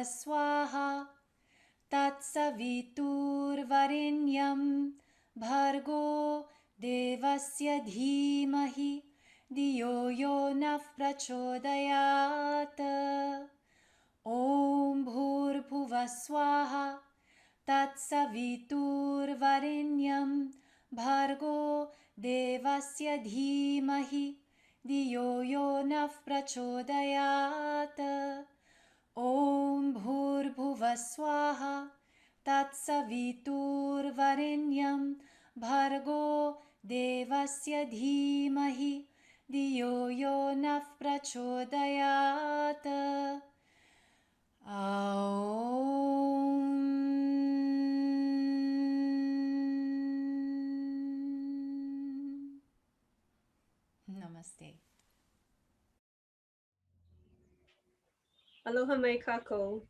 swaha tatsaviturvarenyam bhargo devasya dhimahi diyo yo nah prachodayat. Om bhurbhuva swaha tatsaviturvarenyam bhargo devasya dhimahi diyo yo nah prachodayat. Om bhurbhuva swaha tatsaviturvarenyam bhargo devasya dhimahi diyo yo nah prachodayat. Namaste. Aloha mai kako.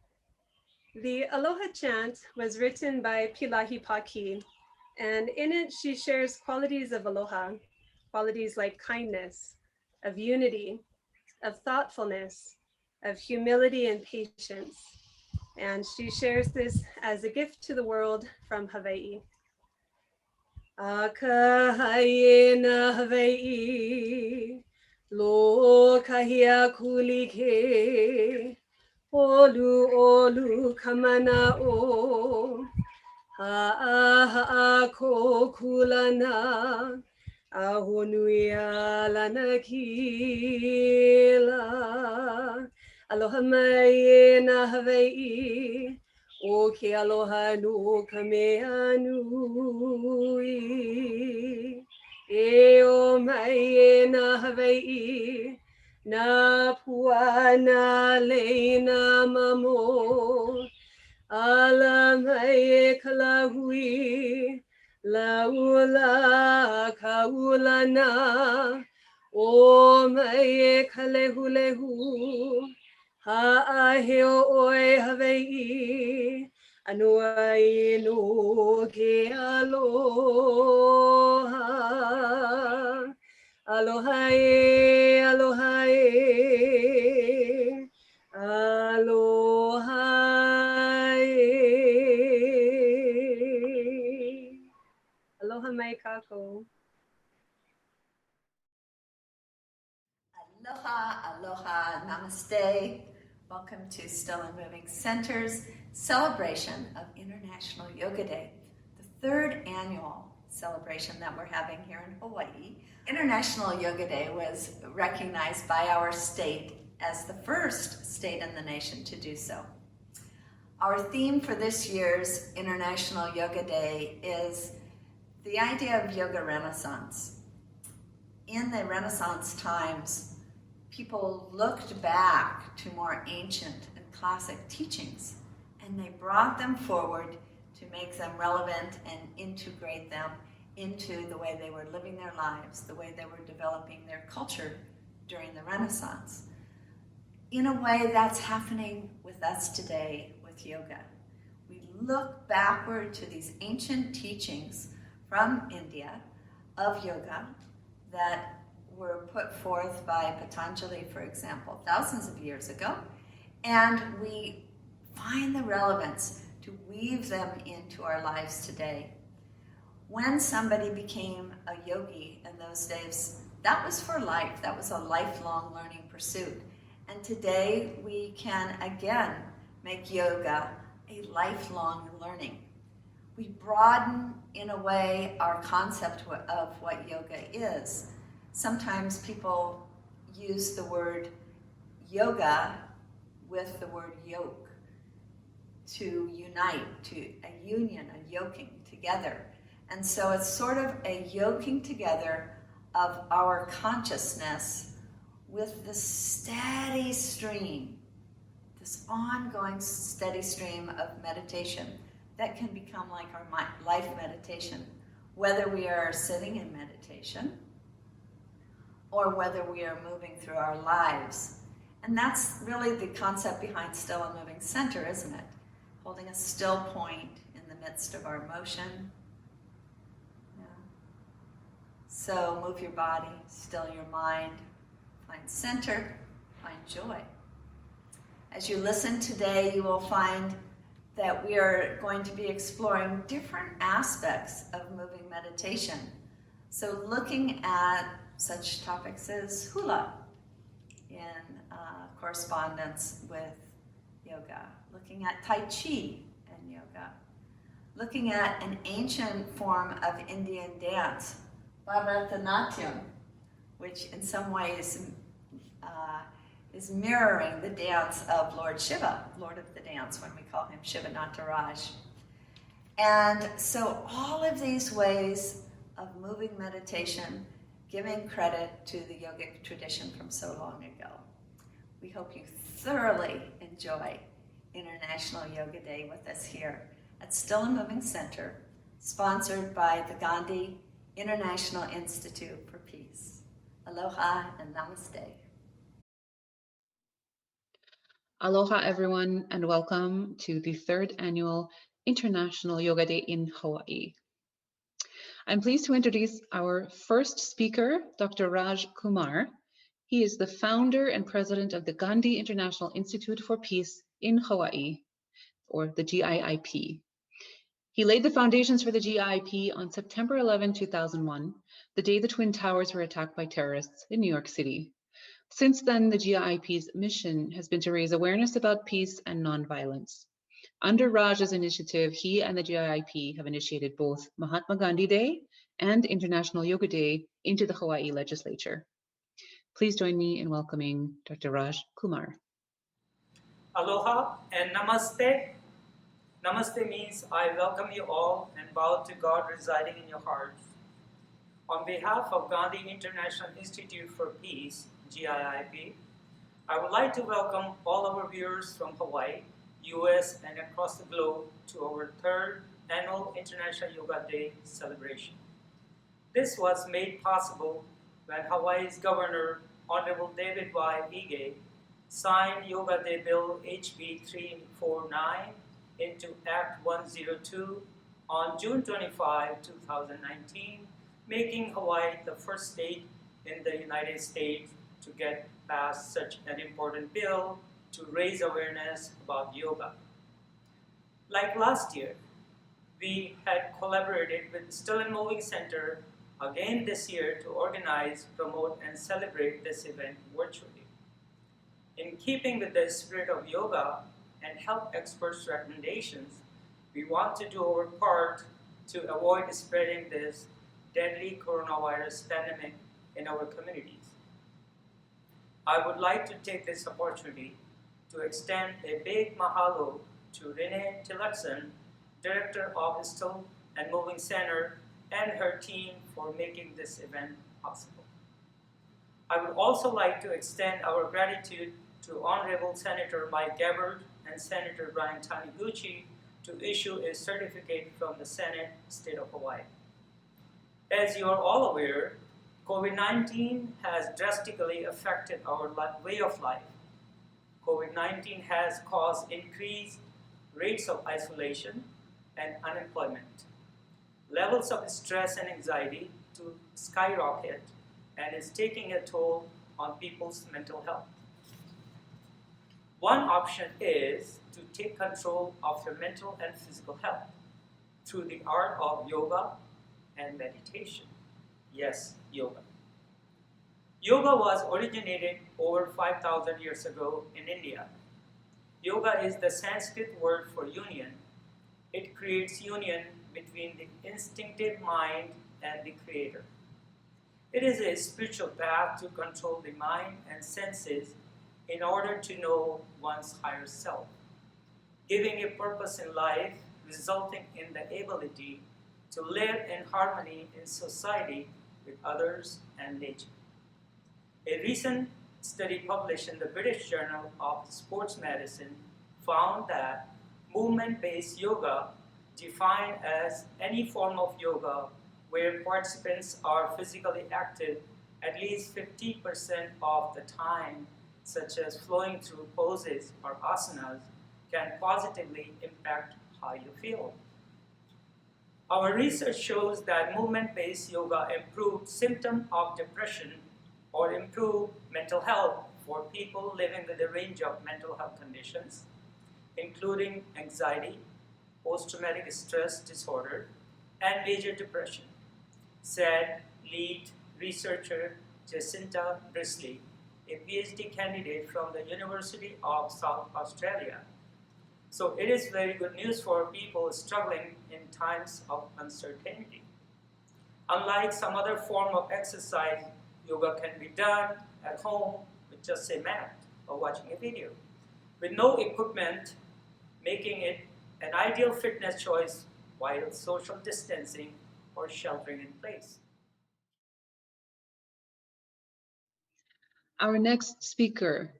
The Aloha chant was written by Pilahi Paki, and in it she shares qualities of aloha, qualities like kindness, of unity, of thoughtfulness, of humility and patience. And she shares this as a gift to the world from Hawaii. Akahayena Hawaii, lo kahia kulike, olu olu kamana o, ha'a ko kulana, ahonuia lana kila. Aloha mai na Hawaii, o ke aloha no ka mea nui. E o mai na Hawaii, na pua na leina mamo. Ala mai kalahui, laula kaulana. O mai kalehulehu, ha'aheo oe Hawaii, anua inu ke aloha. Aloha e, aloha e, aloha e. Aloha mai kako. Aloha, aloha, namaste. Welcome to Still and Moving Center's celebration of International Yoga Day, the third annual celebration that we're having here in Hawaii. International Yoga Day was recognized by our state as the first state in the nation to do so. Our theme for this year's International Yoga Day is the idea of yoga renaissance. In the Renaissance times, people looked back to more ancient and classic teachings, and they brought them forward to make them relevant and integrate them into the way they were living their lives, the way they were developing their culture during the Renaissance. In a way, that's happening with us today with yoga. We look backward to these ancient teachings from India of yoga that were put forth by Patanjali, for example, thousands of years ago, and we find the relevance to weave them into our lives today. When somebody became a yogi in those days, that was for life. That was a lifelong learning pursuit. And today we can again make yoga a lifelong learning. We broaden, in a way, our concept of what yoga is. Sometimes people use the word yoga with the word yoke, to unite, to a union, a yoking together. And so it's sort of a yoking together of our consciousness with this steady stream, this ongoing steady stream of meditation that can become like our life meditation, whether we are sitting in meditation or whether we are moving through our lives. And that's really the concept behind Still and Moving Center, isn't it? Holding a still point in the midst of our motion. Yeah. So move your body, still your mind, find center, find joy. As you listen today, you will find that we are going to be exploring different aspects of moving meditation. So looking at such topics as hula in correspondence with yoga, looking at Tai Chi and yoga, looking at an ancient form of Indian dance, Bharatanatyam, which in some ways is mirroring the dance of Lord Shiva, Lord of the Dance, when we call him Shiva Nataraj. And so all of these ways of moving meditation, giving credit to the yogic tradition from so long ago. We hope you thoroughly enjoy International Yoga Day with us here at Still and Moving Center, sponsored by the Gandhi International Institute for Peace. Aloha and namaste. Aloha, everyone, and welcome to the third annual International Yoga Day in Hawaii. I'm pleased to introduce our first speaker, Dr. Raj Kumar. He is the founder and president of the Gandhi International Institute for Peace in Hawaii, or the GIIP. He laid the foundations for the GIIP on September 11, 2001, the day the Twin Towers were attacked by terrorists in New York City. Since then, the GIIP's mission has been to raise awareness about peace and nonviolence. Under Raj's initiative, he and the GIIP have initiated both Mahatma Gandhi Day and International Yoga Day into the Hawaii legislature. Please join me in welcoming Dr. Raj Kumar. Aloha and namaste. Namaste means I welcome you all and bow to God residing in your hearts. On behalf of Gandhi International Institute for Peace, GIIP, I would like to welcome all our viewers from Hawaii, US, and across the globe to our third annual International Yoga Day celebration. This was made possible when Hawaii's Governor, Honorable David Y. Ige, signed Yoga Day Bill HB 349 into Act 102 on June 25, 2019, making Hawaii the first state in the United States to get past such an important bill to raise awareness about yoga. Like last year, we had collaborated with Still and Moving Center again this year to organize, promote, and celebrate this event virtually. In keeping with the spirit of yoga and health experts' recommendations, we want to do our part to avoid spreading this deadly coronavirus pandemic in our communities. I would like to take this opportunity to extend a big mahalo to Renee Tillotson, Director of Still and Moving Center, and her team for making this event possible. I would also like to extend our gratitude to Honorable Senator Mike Gabbard and Senator Brian Taniguchi to issue a certificate from the Senate, State of Hawaii. As you are all aware, COVID-19 has drastically affected our way of life. COVID-19 has caused increased rates of isolation and unemployment, levels of stress and anxiety to skyrocket, and is taking a toll on people's mental health. One option is to take control of your mental and physical health through the art of yoga and meditation. Yes, yoga. Yoga was originated over 5,000 years ago in India. Yoga is the Sanskrit word for union. It creates union between the instinctive mind and the creator. It is a spiritual path to control the mind and senses in order to know one's higher self, giving a purpose in life, resulting in the ability to live in harmony in society with others and nature. A recent study published in the British Journal of Sports Medicine found that movement-based yoga, defined as any form of yoga where participants are physically active at least 50% of the time, such as flowing through poses or asanas, can positively impact how you feel. Our research shows that movement-based yoga improves symptoms of depression or improve mental health for people living with a range of mental health conditions, including anxiety, post-traumatic stress disorder, and major depression, said lead researcher Jacinta Brisley, a PhD candidate from the University of South Australia. So it is very good news for people struggling in times of uncertainty. Unlike some other form of exercise, yoga can be done at home with just a mat or watching a video, with no equipment, making it an ideal fitness choice while social distancing or sheltering in place. Our next speaker,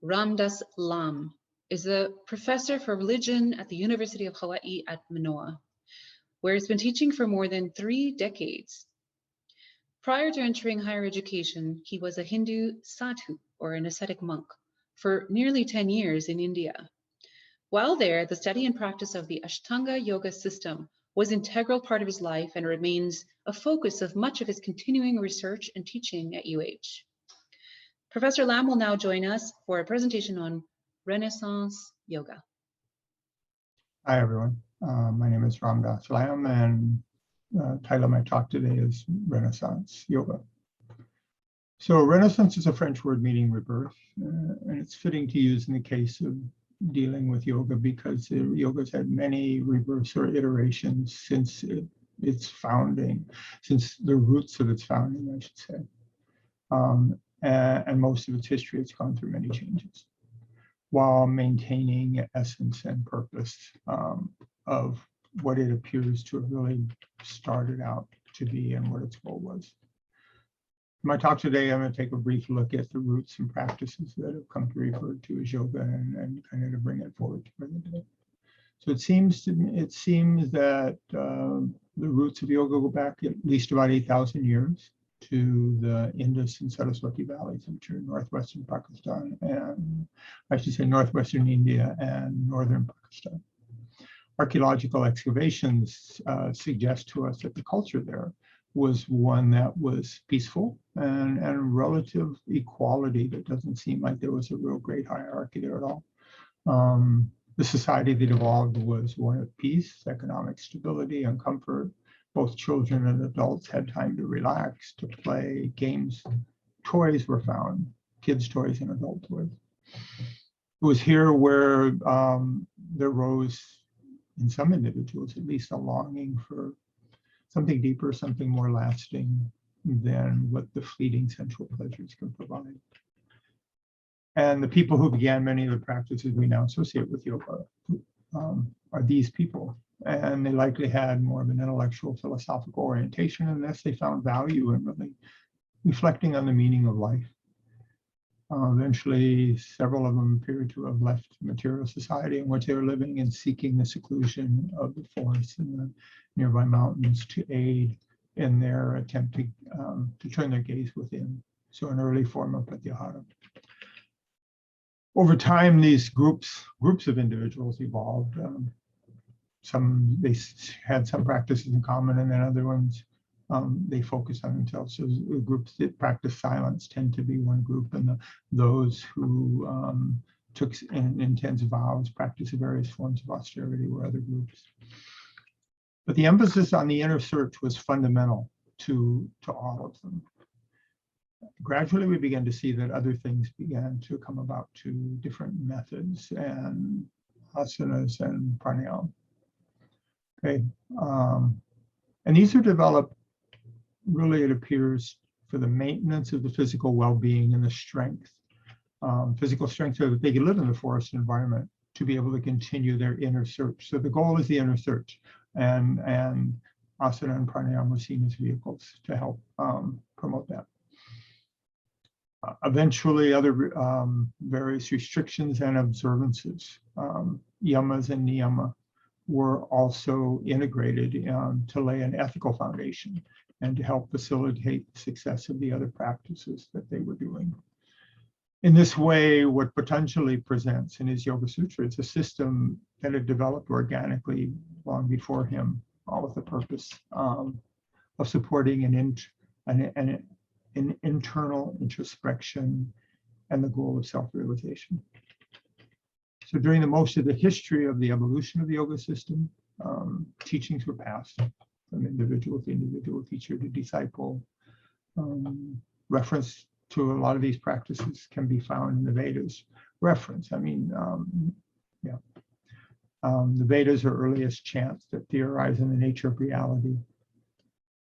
Ramdas Lam, is a professor for religion at the University of Hawaii at Manoa, where he's been teaching for more than 3 decades. Prior to entering higher education, he was a Hindu sadhu, or an ascetic monk, for nearly 10 years in India. While there, the study and practice of the Ashtanga yoga system was an integral part of his life and remains a focus of much of his continuing research and teaching at UH. Professor Lam will now join us for a presentation on Renaissance yoga. Hi, everyone. My name is Ramdas Lam, and the title of my talk today is Renaissance Yoga. So Renaissance is a French word meaning rebirth, and it's fitting to use in the case of dealing with yoga because yoga's had many rebirths or iterations since its founding, since the roots of its founding, I should say. And most of its history, it's gone through many changes, while maintaining essence and purpose of what it appears to have really started out to be and what its goal was. In my talk today, I'm going to take a brief look at the roots and practices that have come to be referred to as yoga and kind of to bring it forward to bring it today. So it seems that the roots of yoga go back at least about 8,000 years to the Indus and Saraswati valleys, which are northwestern Pakistan, and I should say northwestern India and northern Pakistan. Archaeological excavations suggest to us that the culture there was one that was peaceful and relative equality. That doesn't seem like there was a real great hierarchy there at all. The society that evolved was one of peace, economic stability, and comfort. Both children and adults had time to relax, to play, games, toys were found, kids' toys and adult toys. It was here where there rose, in some individuals at least, a longing for something deeper, something more lasting than what the fleeting sensual pleasures can provide. And the people who began many of the practices we now associate with yoga are these people. And they likely had more of an intellectual, philosophical orientation, and thus they found value in really reflecting on the meaning of life. Eventually, several of them appeared to have left material society in which they were living and seeking the seclusion of the forests and the nearby mountains to aid in their attempt to turn their gaze within. So an early form of pratyahara. Over time, these groups of individuals evolved. They had some practices in common, and then other ones they focused on themselves. So the groups that practice silence tend to be one group, and those who took intense vows, practiced various forms of austerity, were other groups. But the emphasis on the inner search was fundamental to all of them. Gradually, we began to see that other things began to come about too, different methods and asanas and pranayama. Okay, and these are developed, really it appears, for the maintenance of the physical well-being and the strength, physical strength so that they can live in the forest environment to be able to continue their inner search. So the goal is the inner search, and asana and pranayama were seen as vehicles to help promote that. Eventually, other various restrictions and observances, yamas and niyama, were also integrated to lay an ethical foundation and to help facilitate the success of the other practices that they were doing. In this way, what Patanjali presents in his Yoga Sutra is a system that had developed organically long before him, all with the purpose of supporting an internal introspection and the goal of self-realization. So during the most of the history of the evolution of the yoga system, teachings were passed from individual to individual, teacher to disciple. Reference to a lot of these practices can be found in the Vedas. Reference, I mean, the Vedas are earliest chants that theorize on the nature of reality.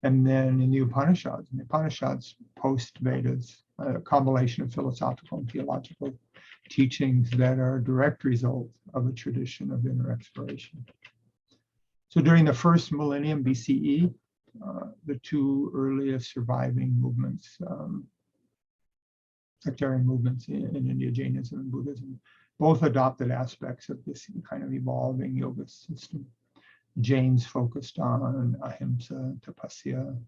And then in the Upanishads post-Vedas, a combination of philosophical and theological teachings that are a direct result of a tradition of inner exploration. So during the first millennium BCE, the two earliest surviving movements, sectarian movements in India, Jainism and Buddhism, both adopted aspects of this kind of evolving yoga system. Jains focused on ahimsa, tapasya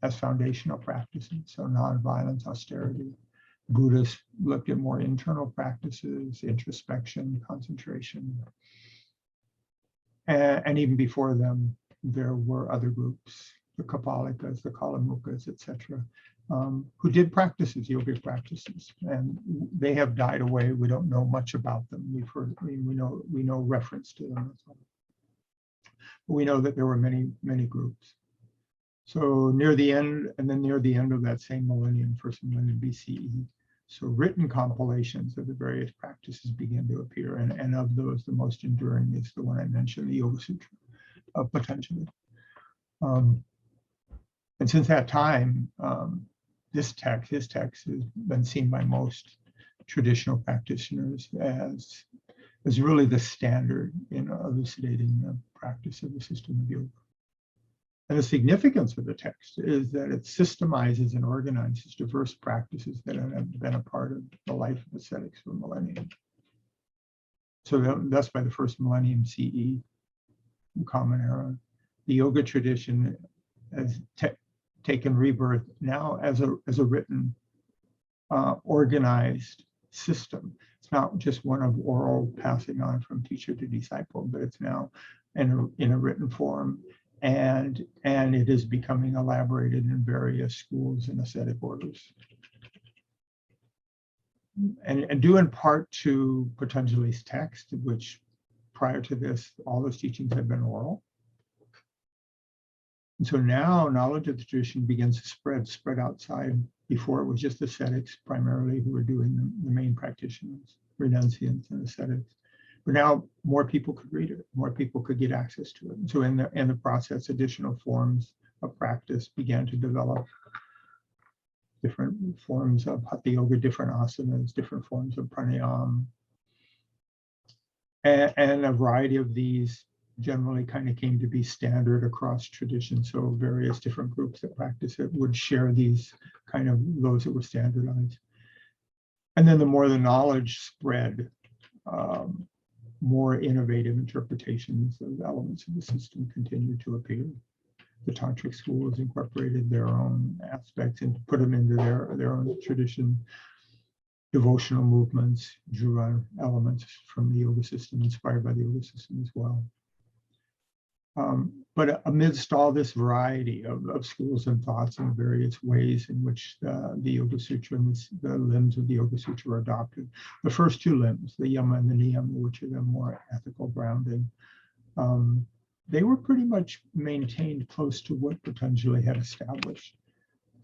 as foundational practices, so nonviolence, austerity. Buddhists looked at more internal practices, introspection, concentration. And even before them, there were other groups, the Kapalikas, the Kalamukas, etc., who did practices, yogic practices, and they have died away. We don't know much about them. We've heard, we know reference to them. We know that there were many groups. So near the end of that same millennium, first millennium BCE, so written compilations of the various practices began to appear, and of those, the most enduring is the one I mentioned, the Yoga Sutra of Patanjali. And since that time, his text has been seen by most traditional practitioners as really the standard in elucidating the practice of the system of yoga. And the significance of the text is that it systemizes and organizes diverse practices that have been a part of the life of ascetics for millennia. So thus by the first millennium CE, Common Era, the yoga tradition has taken rebirth now as a written, organized system. It's not just one of oral passing on from teacher to disciple, but it's now in a written form, and it is becoming elaborated in various schools and ascetic orders. And due in part to Patanjali's text, which prior to this, all those teachings had been oral. And so now knowledge of the tradition begins to spread outside. Before it was just ascetics primarily who were doing the main practitioners, renunciants and ascetics. But now more people could read it, more people could get access to it. And so in the process, additional forms of practice began to develop. Different forms of hatha yoga, different asanas, different forms of pranayama. And a variety of these generally kind of came to be standard across traditions. So various different groups that practice it would share these kind of those that were standardized. And then the more the knowledge spread, more innovative interpretations of elements of the system continued to appear. The tantric schools incorporated their own aspects and put them into their own tradition. Devotional movements drew on elements from the yoga system, inspired by the yoga system as well. But amidst all this variety of schools and thoughts and various ways in which the Yoga Sutra and the limbs of the Yoga Sutra were adopted, the first two limbs, the Yama and the Niyama, which are the more ethical grounding, they were pretty much maintained close to what Patanjali had established,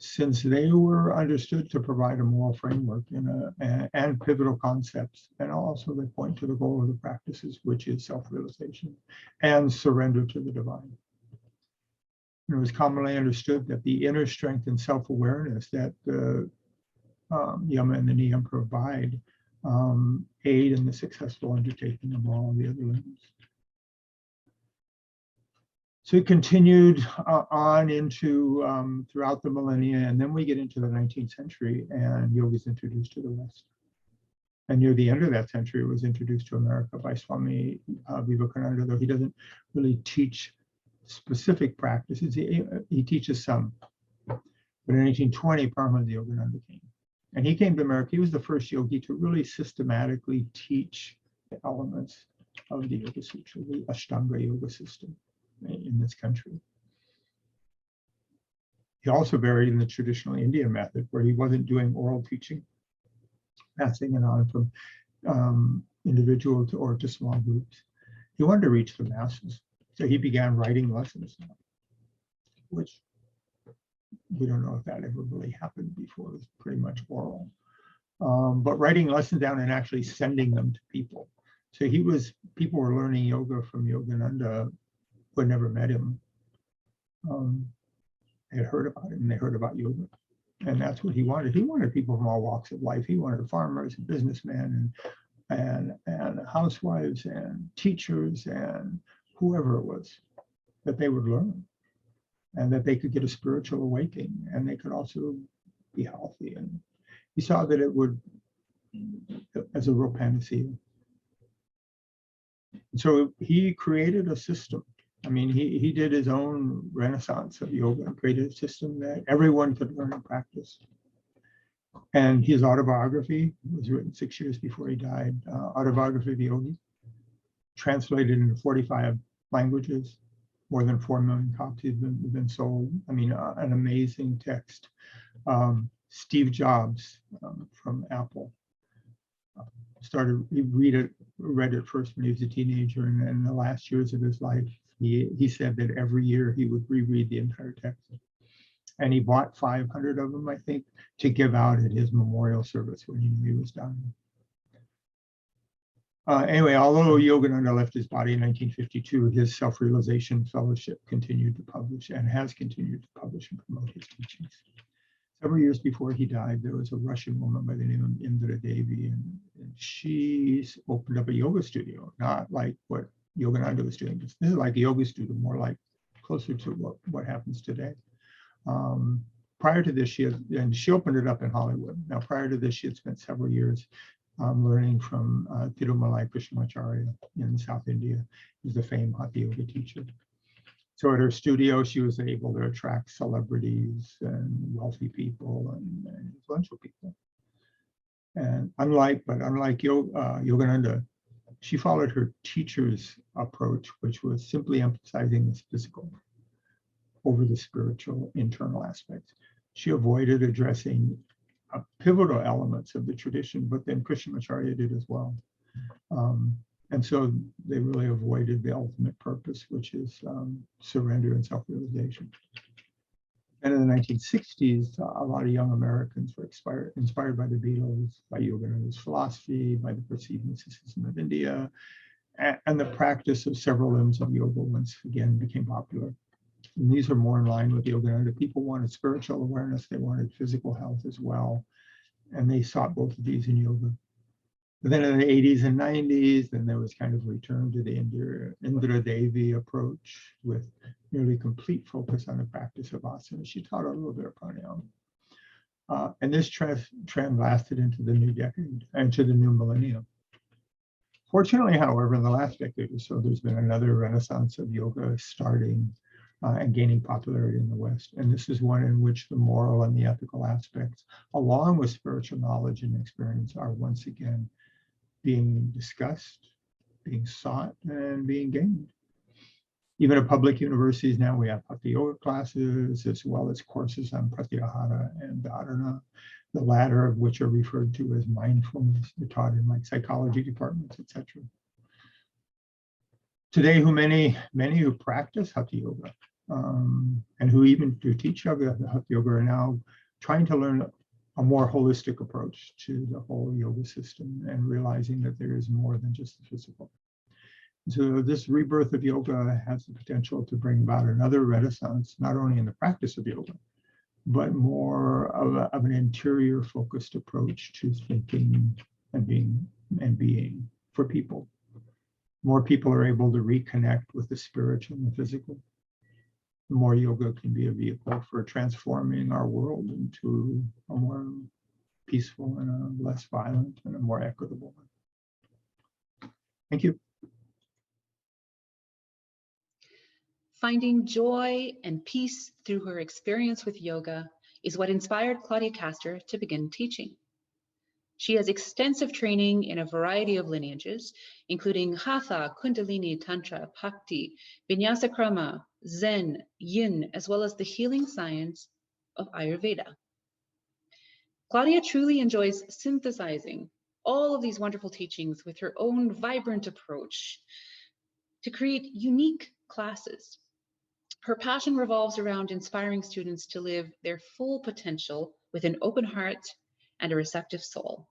since they were understood to provide a moral framework and pivotal concepts. And also they point to the goal of the practices, which is self-realization and surrender to the divine. It was commonly understood that the inner strength and self-awareness that the Yama and the Niyama provide aid in the successful undertaking of all the other limbs. So it continued on into throughout the millennia, and then we get into the 19th century, and yoga is introduced to the West. And near the end of that century, it was introduced to America by Swami Vivekananda, though he doesn't really teach specific practices. He teaches some. But in 1820, Paramahansa Yogananda came. And he came to America. He was the first yogi to really systematically teach the elements of the Yoga Sutra, the Ashtanga yoga system in this country. He also varied in the traditional Indian method, where he wasn't doing oral teaching passing it on from individual to small groups. He wanted to reach the masses. So he began writing lessons, which we don't know if that ever really happened before. It was pretty much oral. But writing lessons down and actually sending them to people. So people were learning yoga from Yogananda who had never met him. They had heard about him and they heard about yoga. And that's what he wanted. He wanted people from all walks of life. He wanted farmers and businessmen and housewives and teachers and whoever it was, that they would learn and that they could get a spiritual awakening and they could also be healthy. And he saw that it would, as a real panacea. So he created a system. I mean, he did his own renaissance of yoga and created a system that everyone could learn and practice. And his autobiography was written 6 years before he died, Autobiography of the Yogi, translated into 45 languages. More than 4 million copies have been sold. I mean, an amazing text. Steve Jobs from Apple he read it first when he was a teenager, and in the last years of his life, he said that every year he would reread the entire text. And he bought 500 of them, I think, to give out at his memorial service when he knew he was dying. Anyway, although Yogananda left his body in 1952, his self-realization fellowship continued to publish and has continued to publish and promote his teachings. Several years before he died, there was a Russian woman by the name of Indra Devi, and she opened up a yoga studio, not like what Yogananda was doing. This is like a yoga studio, more like closer to what happens today. Prior to this, she opened it up in Hollywood. Now, prior to this, she had spent several years learning from Tirumalai Krishnamacharya in South India. He's the famed Hatha Yoga teacher. So at her studio, she was able to attract celebrities and wealthy people and influential people. And unlike Yogananda, she followed her teacher's approach, which was simply emphasizing the physical over the spiritual internal aspects. She avoided addressing pivotal elements of the tradition, but then Krishnamacharya did as well. And so they really avoided the ultimate purpose, which is surrender and self-realization. And in the 1960s, a lot of young Americans were inspired by the Beatles, by Yogananda's philosophy, by the perceived mysticism of India, and the practice of several limbs of yoga once again became popular. And these are more in line with Yogananda. People wanted spiritual awareness, they wanted physical health as well, and they sought both of these in yoga. But then in the 80s and 90s, then there was kind of a return to the Indra Devi approach with nearly complete focus on the practice of asana. She taught a little bit of pranayama. And this trend lasted into the new decade, into the new millennium. Fortunately, however, in the last decade or so, there's been another renaissance of yoga starting and gaining popularity in the West. And this is one in which the moral and the ethical aspects, along with spiritual knowledge and experience, are once again being discussed, being sought, and being gained. Even at public universities now, we have Hatha Yoga classes, as well as courses on Pratyahara and Dharana, the latter of which are referred to as mindfulness. They're taught in like psychology departments, etc. Today, many who practice Hatha Yoga and who even do teach Hatha Yoga are now trying to learn a more holistic approach to the whole yoga system and realizing that there is more than just the physical. So this rebirth of yoga has the potential to bring about another renaissance, not only in the practice of yoga, but more of an interior focused approach to thinking and being for people. More people are able to reconnect with the spiritual and the physical. The more yoga can be a vehicle for transforming our world into a more peaceful and a less violent and a more equitable one. Thank you. Finding joy and peace through her experience with yoga is what inspired Claudia Castor to begin teaching. She has extensive training in a variety of lineages, including Hatha, Kundalini, Tantra, Bhakti, Vinyasa Krama, Zen, Yin, as well as the healing science of Ayurveda. Claudia truly enjoys synthesizing all of these wonderful teachings with her own vibrant approach to create unique classes. Her passion revolves around inspiring students to live their full potential with an open heart and a receptive soul.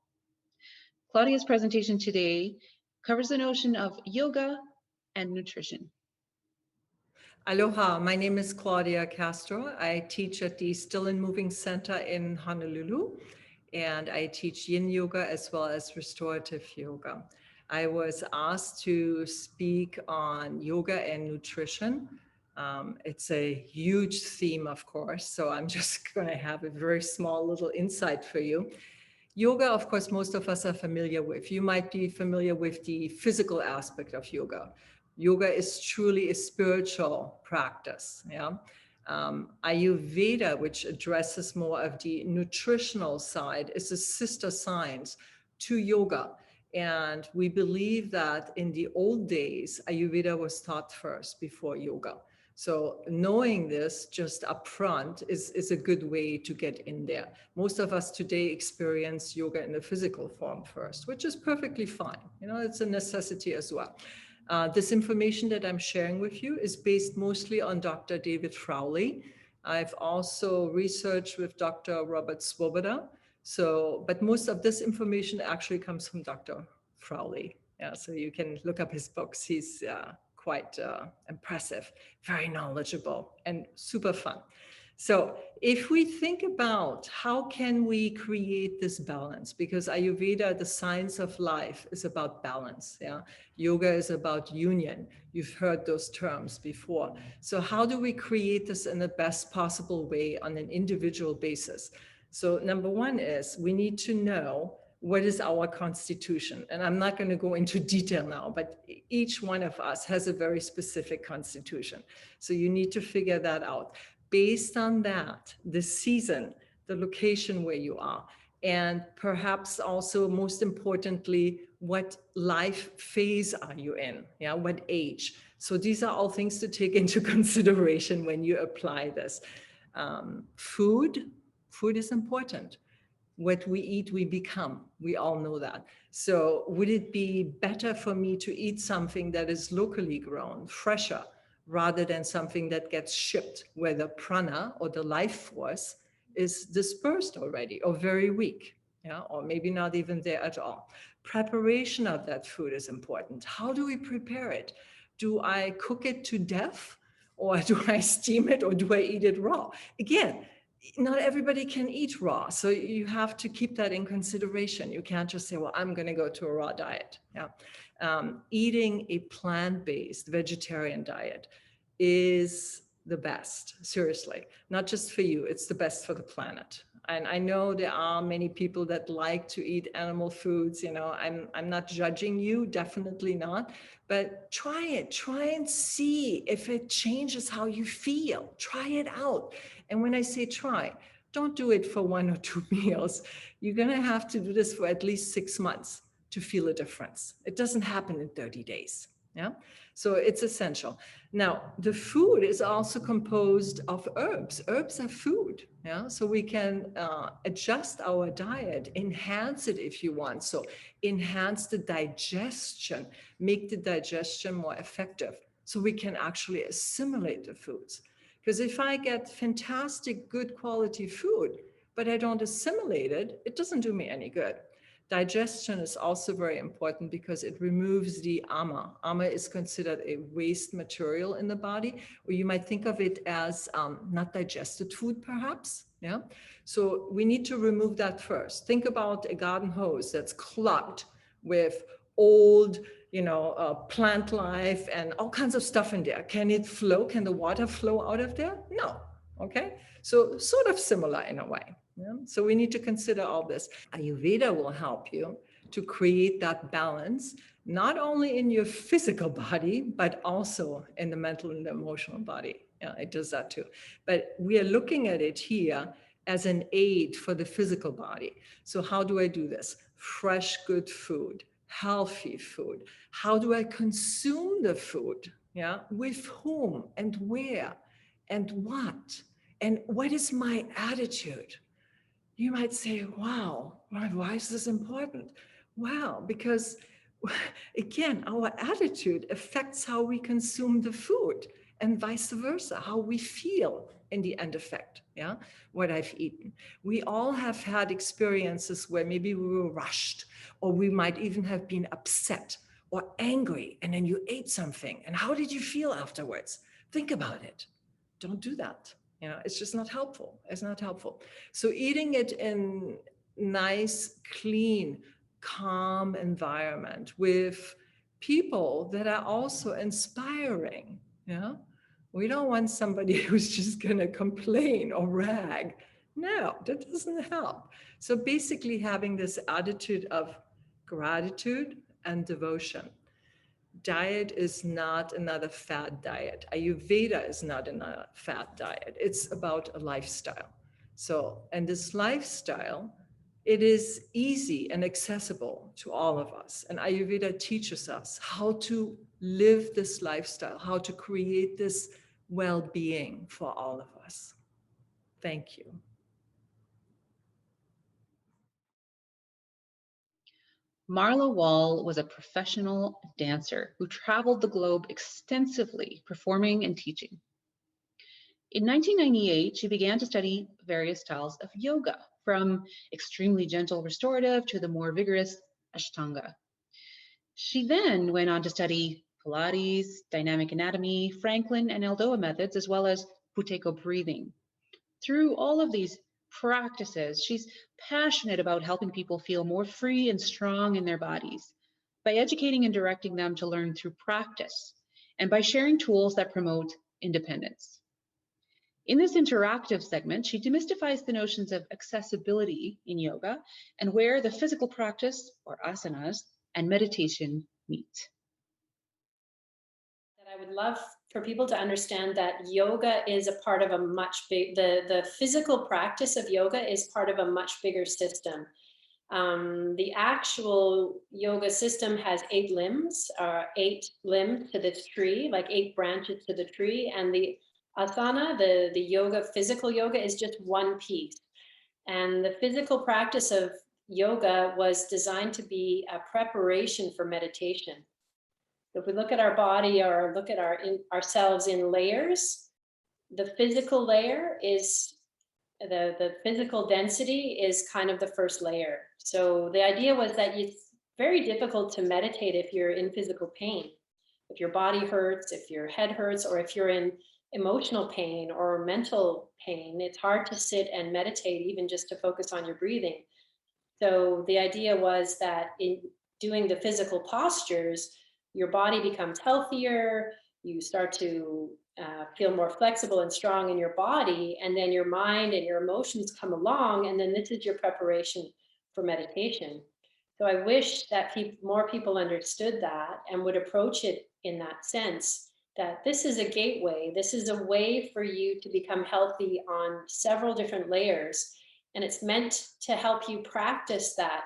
Claudia's presentation today covers the notion of yoga and nutrition. Aloha, my name is Claudia Castro. I teach at the Still and Moving Center in Honolulu, and I teach yin yoga as well as restorative yoga. I was asked to speak on yoga and nutrition. It's a huge theme, of course, so I'm just going to have a very small little insight for you. Yoga, of course, most of us are familiar with. You might be familiar with the physical aspect of yoga. Yoga is truly a spiritual practice. Yeah. Ayurveda, which addresses more of the nutritional side, is a sister science to yoga. And we believe that in the old days, Ayurveda was taught first before yoga. So knowing this just upfront is a good way to get in there. Most of us today experience yoga in the physical form first, which is perfectly fine. You know, it's a necessity as well. This information that I'm sharing with you is based mostly on Dr. David Frowley. I've also researched with Dr. Robert Swoboda. So, but most of this information actually comes from Dr. Frowley. Yeah, so you can look up his books. He's quite impressive, very knowledgeable, and super fun. So if we think about how can we create this balance, because Ayurveda, the science of life, is about balance. Yeah, yoga is about union. You've heard those terms before. So how do we create this in the best possible way on an individual basis? So number one is we need to know what is our constitution. And I'm not going to go into detail now, but each one of us has a very specific constitution. So you need to figure that out. Based on that, the season, the location where you are, and perhaps also most importantly, what life phase are you in? Yeah, what age? So these are all things to take into consideration when you apply this. Food is important. What we eat, we become. We all know that. So would it be better for me to eat something that is locally grown, fresher, rather than something that gets shipped where the prana or the life force is dispersed already or very weak, yeah, or maybe not even there at all? Preparation of that food is important. How do we prepare it? Do I cook it to death, or do I steam it, or do I eat it raw? Again, not everybody can eat raw. So you have to keep that in consideration. You can't just say, well, I'm going to go to a raw diet. Yeah. Eating a plant-based vegetarian diet is the best, seriously, not just for you, it's the best for the planet. And I know there are many people that like to eat animal foods. You know, I'm not judging you, definitely not, but try it, try and see if it changes how you feel. Try it out. And when I say try, don't do it for 1 or 2 meals. You're going to have to do this for at least 6 months to feel a difference. It doesn't happen in 30 days. Yeah. So it's essential. Now, the food is also composed of herbs. Herbs are food. Yeah. So we can adjust our diet, enhance it if you want. So enhance the digestion, make the digestion more effective so we can actually assimilate the foods. Because if I get fantastic, good quality food, but I don't assimilate it, it doesn't do me any good. Digestion is also very important because it removes the ama. Ama is considered a waste material in the body, or you might think of it as not digested food, perhaps. Yeah. So we need to remove that first. Think about a garden hose that's clogged with old, plant life and all kinds of stuff in there. Can it flow? Can the water flow out of there? No. Okay. So sort of similar in a way. Yeah? So we need to consider all this. Ayurveda will help you to create that balance, not only in your physical body, but also in the mental and the emotional body. Yeah, it does that too. But we are looking at it here as an aid for the physical body. So how do I do this? Fresh, good food, healthy food. How do I consume the food? Yeah, with whom and where and what? And what is my attitude? You might say, wow, why is this important? Well, because again, our attitude affects how we consume the food and vice versa, how we feel in the end effect, yeah, what I've eaten. We all have had experiences where maybe we were rushed, or we might even have been upset or angry, and then you ate something. And how did you feel afterwards? Think about it. Don't do that. You know, it's just not helpful. It's not helpful. So eating it in nice, clean, calm environment with people that are also inspiring. Yeah. We don't want somebody who's just going to complain or rag. No, that doesn't help. So basically having this attitude of gratitude and devotion. Diet is not another fad diet. Ayurveda is not another fad diet. It's about a lifestyle. So, and this lifestyle, it is easy and accessible to all of us. And Ayurveda teaches us how to live this lifestyle, how to create this well-being for all of us. Thank you. Marla Wall was a professional dancer who traveled the globe extensively, performing and teaching. In 1998, she began to study various styles of yoga, from extremely gentle restorative to the more vigorous Ashtanga. She then went on to study Pilates, dynamic anatomy, Franklin and Eldoa methods, as well as Buteyko breathing. Through all of these practices, she's passionate about helping people feel more free and strong in their bodies by educating and directing them to learn through practice and by sharing tools that promote independence. In this interactive segment, she demystifies the notions of accessibility in yoga and where the physical practice, or asanas, and meditation meet. I would love for people to understand that yoga is a part of a much big, the physical practice of yoga is part of a much bigger system. The actual yoga system has 8 limbs, 8 limbs to this tree, like 8 branches to the tree. And the asana, the yoga, physical yoga is just one piece. And the physical practice of yoga was designed to be a preparation for meditation. If we look at our body or look at ourselves in layers, the physical layer is the physical density is kind of the first layer. So the idea was that it's very difficult to meditate if you're in physical pain, if your body hurts, if your head hurts, or if you're in emotional pain or mental pain. It's hard to sit and meditate, even just to focus on your breathing. So the idea was that in doing the physical postures, your body becomes healthier, you start to feel more flexible and strong in your body, and then your mind and your emotions come along, and then this is your preparation for meditation. So I wish that more people understood that and would approach it in that sense, that this is a gateway, this is a way for you to become healthy on several different layers, and it's meant to help you practice that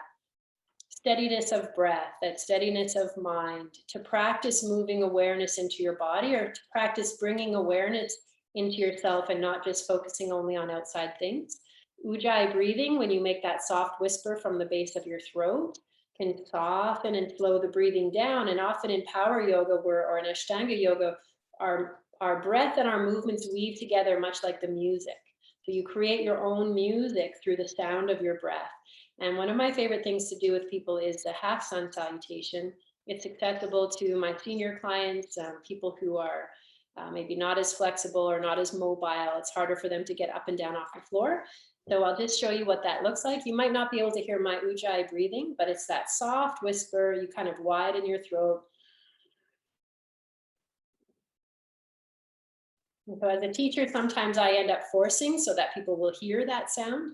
steadiness of breath, that steadiness of mind, to practice moving awareness into your body, or to practice bringing awareness into yourself and not just focusing only on outside things. Ujjayi breathing, when you make that soft whisper from the base of your throat, can soften and slow the breathing down. And often in power yoga or in Ashtanga yoga, our breath and our movements weave together much like the music. So you create your own music through the sound of your breath. And one of my favorite things to do with people is the half sun salutation. It's accessible to my senior clients, people who are maybe not as flexible or not as mobile. It's harder for them to get up and down off the floor. So I'll just show you what that looks like. You might not be able to hear my Ujjayi breathing, but it's that soft whisper. You kind of widen your throat. And so as a teacher, sometimes I end up forcing so that people will hear that sound.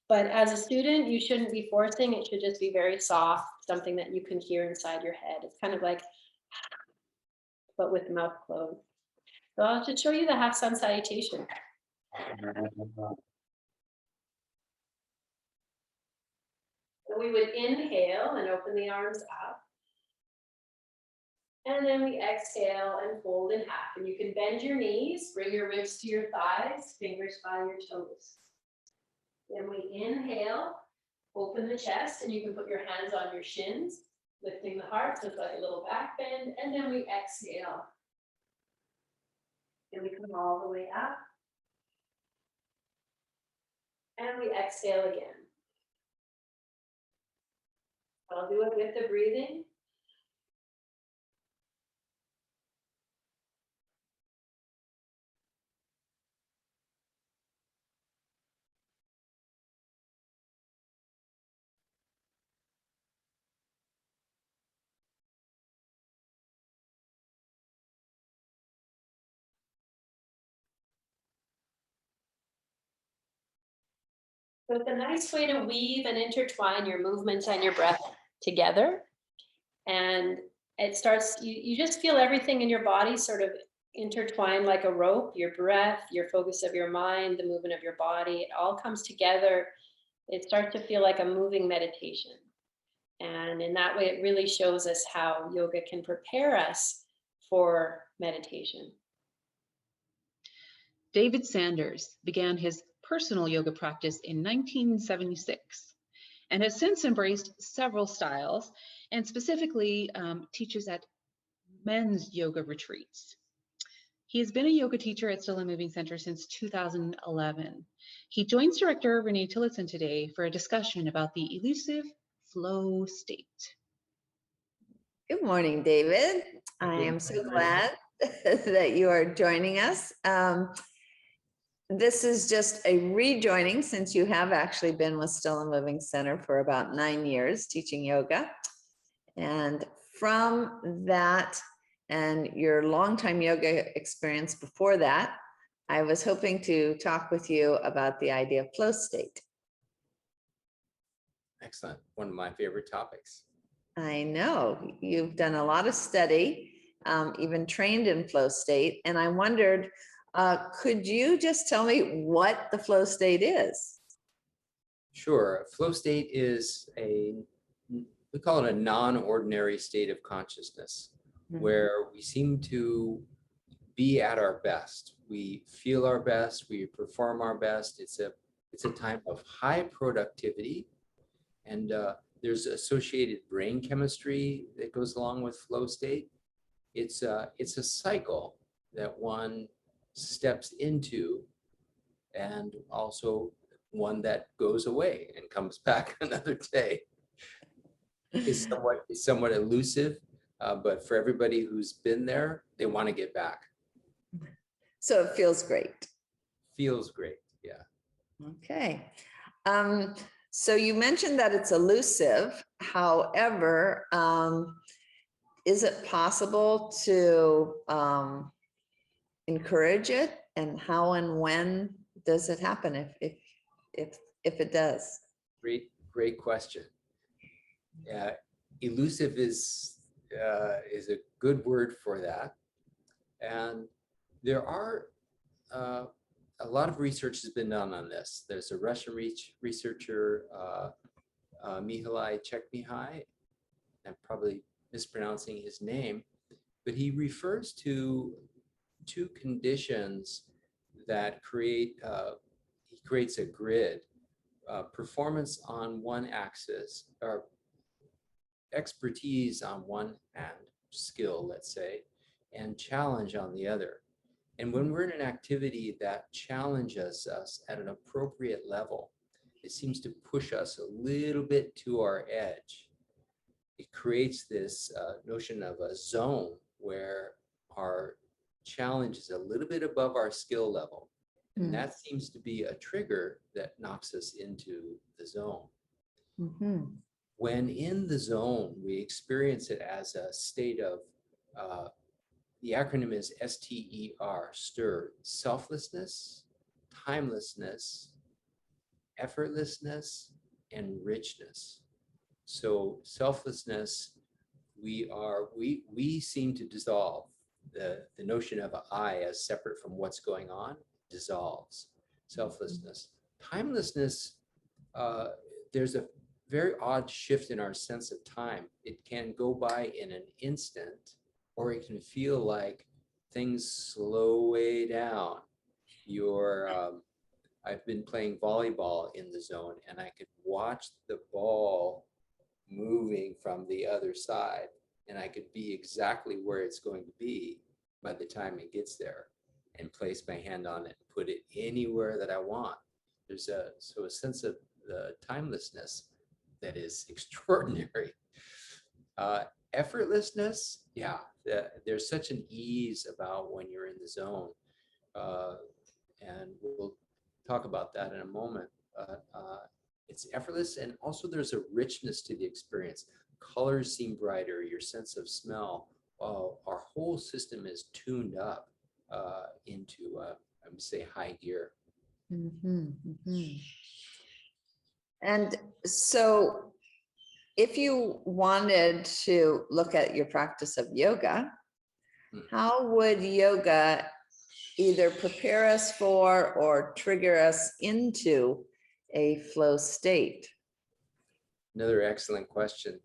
But as a student, you shouldn't be forcing. It should just be very soft, something that you can hear inside your head. It's kind of like, but with the mouth closed. So I'll just show you the half sun salutation. So we would inhale and open the arms up. And then we exhale and fold in half. And you can bend your knees, bring your ribs to your thighs, fingers by your toes. Then we inhale, open the chest, and you can put your hands on your shins, lifting the heart, so it's like a little back bend, and then we exhale. And we come all the way up. And we exhale again. I'll do it with the breathing. So it's a nice way to weave and intertwine your movements and your breath together. And it starts, you just feel everything in your body sort of intertwined like a rope, your breath, your focus of your mind, the movement of your body, it all comes together. It starts to feel like a moving meditation. And in that way, it really shows us how yoga can prepare us for meditation. David Sanders began his personal yoga practice in 1976 and has since embraced several styles and specifically teaches at men's yoga retreats. He has been a yoga teacher at Still and Moving Center since 2011. He joins director Renee Tillotson today for a discussion about the elusive flow state. Good morning, David. I am so glad that you are joining us. This is a rejoining since you have actually been with Still and Moving Center for about 9 years teaching yoga. And from that and your longtime yoga experience before that, I was hoping to talk with you about the idea of flow state. Excellent. One of my favorite topics. I know you've done a lot of study, even trained in flow state. And I wondered, could you just tell me what the flow state is? Sure. Flow state is we call it a non-ordinary state of consciousness, where we seem to be at our best. We feel our best, we perform our best. It's a time of high productivity, and there's associated brain chemistry that goes along with flow state. It's a cycle that one steps into, and also one that goes away and comes back another day. It's somewhat elusive, but for everybody who's been there, they want to get back. So it feels great. Feels great, yeah. Okay. So you mentioned that it's elusive. However, is it possible to encourage it, and how and when does it happen if it does? Great question. Elusive is a good word for that, and there are a lot of research has been done on this. There's a Russian researcher, Mihaly Csikszentmihalyi, I'm probably mispronouncing his name, but he refers to two conditions that he creates a grid, performance on one axis, or expertise on one hand, skill, let's say, and challenge on the other. And when we're in an activity that challenges us at an appropriate level, it seems to push us a little bit to our edge. It creates this notion of a zone where our challenge is a little bit above our skill level. And that seems to be a trigger that knocks us into the zone. When in the zone, we experience it as a state of, the acronym is STER, STIR, selflessness, timelessness, effortlessness, and richness. So selflessness, we seem to dissolve. The notion of I as separate from what's going on dissolves. Selflessness. Timelessness, there's a very odd shift in our sense of time. It can go by in an instant, or it can feel like things slow way down. Your I've been playing volleyball in the zone, and I could watch the ball moving from the other side, and I could be exactly where it's going to be by the time it gets there, and place my hand on it and put it anywhere that I want. There's a sense of the timelessness that is extraordinary. Effortlessness, yeah, there's such an ease about when you're in the zone, and we'll talk about that in a moment. It's effortless, and also there's a richness to the experience. Colors seem brighter, your sense of smell. Our whole system is tuned up into, I would say, high gear. And so if you wanted to look at your practice of yoga, how would yoga either prepare us for or trigger us into a flow state? Another excellent question.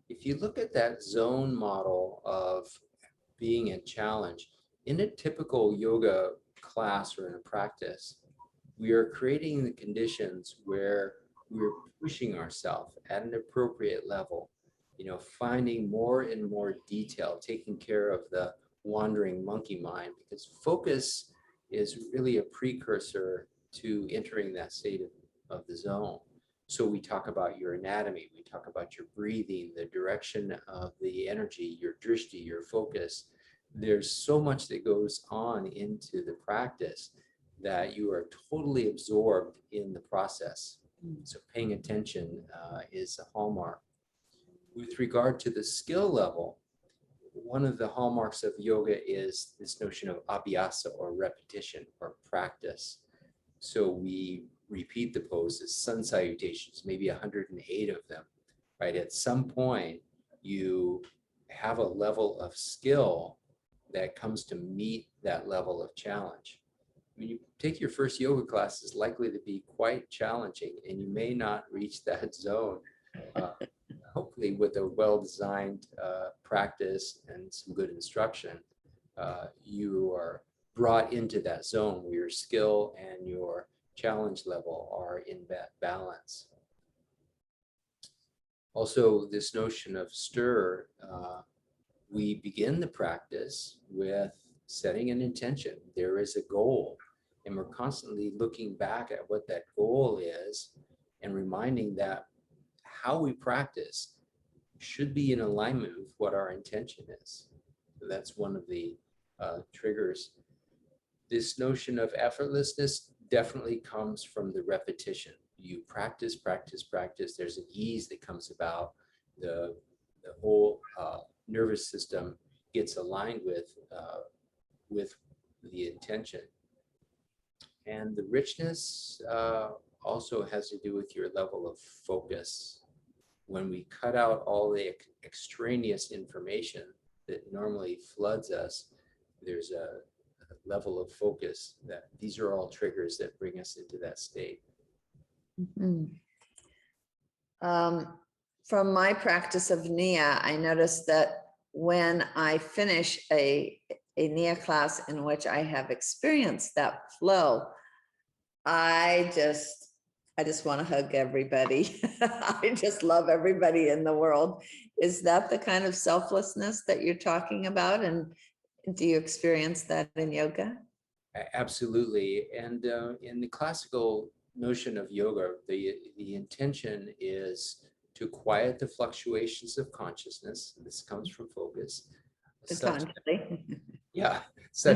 If you look at that zone model of being in challenge, in a typical yoga class or in a practice, we are creating the conditions where we're pushing ourselves at an appropriate level, finding more and more detail, taking care of the wandering monkey mind, because focus is really a precursor to entering that state of the zone. So we talk about your anatomy, we talk about your breathing, the direction of the energy, your drishti, your focus. There's so much that goes on into the practice that you are totally absorbed in the process. So paying attention is a hallmark. With regard to the skill level, one of the hallmarks of yoga is this notion of abhyasa, or repetition or practice. So we repeat the poses, sun salutations, maybe 108 of them, right? At some point, you have a level of skill that comes to meet that level of challenge. When you take your first yoga class, is likely to be quite challenging, and you may not reach that zone. Hopefully, with a well-designed practice and some good instruction, you are brought into that zone where your skill and your challenge level are in balance. Also, this notion of stir, we begin the practice with setting an intention. There is a goal, and we're constantly looking back at what that goal is and reminding that how we practice should be in alignment with what our intention is. So that's one of the triggers. This notion of effortlessness definitely comes from the repetition. You practice, practice, practice. There's an ease that comes about. The whole nervous system gets aligned with the intention. And the richness also has to do with your level of focus. When we cut out all the extraneous information that normally floods us, there's a level of focus that these are all triggers that bring us into that state. From my practice of Nia, I noticed that when I finish a Nia class in which I have experienced that flow, I just want to hug everybody. I just love everybody in the world. Is that the kind of selflessness that you're talking about? And do you experience that in yoga? Absolutely. And in the classical notion of yoga, the intention is to quiet the fluctuations of consciousness. This comes from focus. Such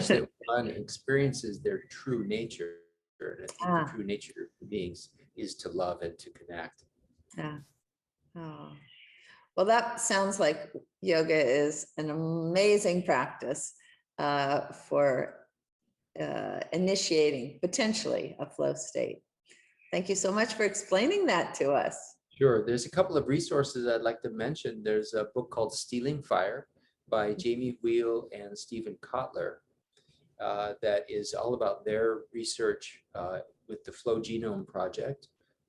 that one experiences their true nature. And I think the true nature of beings is to love and to connect. Yeah. Oh. Well, that sounds like yoga is an amazing practice for initiating potentially a flow state. Thank you so much for explaining that to us. Sure. There's a couple of resources I'd like to mention. There's a book called Stealing Fire by Jamie Wheel and Stephen Kotler that is all about their research with the Flow Genome Project,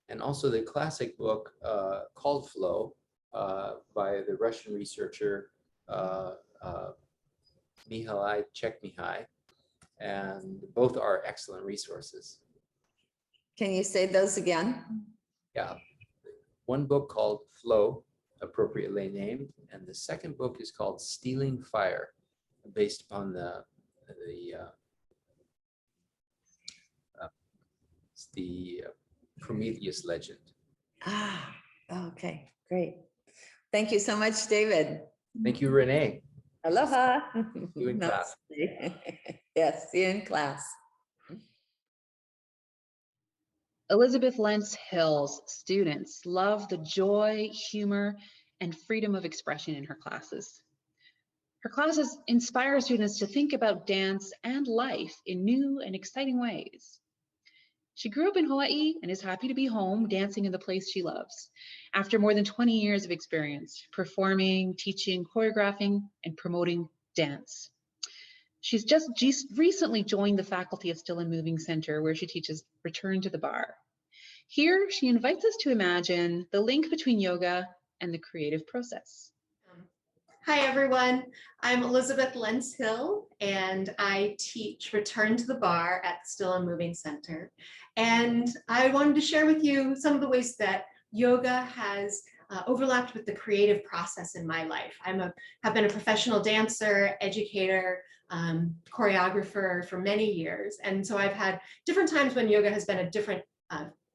and also the classic book called Flow by the Russian researcher Mihaly Csikszentmihalyi, and both are excellent resources. Can you say those again? Yeah. One book called Flow, appropriately named, and the second book is called Stealing Fire, based upon the Prometheus legend. Ah, okay, great. Thank you so much, David. Thank you, Renee. Aloha. See you in class. Namaste. Yes, see you in class. Elizabeth Lentz Hill's students love the joy, humor, and freedom of expression in her classes. Her classes inspire students to think about dance and life in new and exciting ways. She grew up in Hawaii and is happy to be home dancing in the place she loves. After more than 20 years of experience performing, teaching, choreographing, and promoting dance. She's just recently joined the faculty of Still and Moving Center, where she teaches Return to the Bar. Here, she invites us to imagine the link between yoga and the creative process. Hi, everyone. I'm Elizabeth Lentz Hill, and I teach Return to the Bar at Still and Moving Center. And I wanted to share with you some of the ways that yoga has overlapped with the creative process in my life. Have been a professional dancer, educator, choreographer for many years. And so I've had different times when yoga has been a different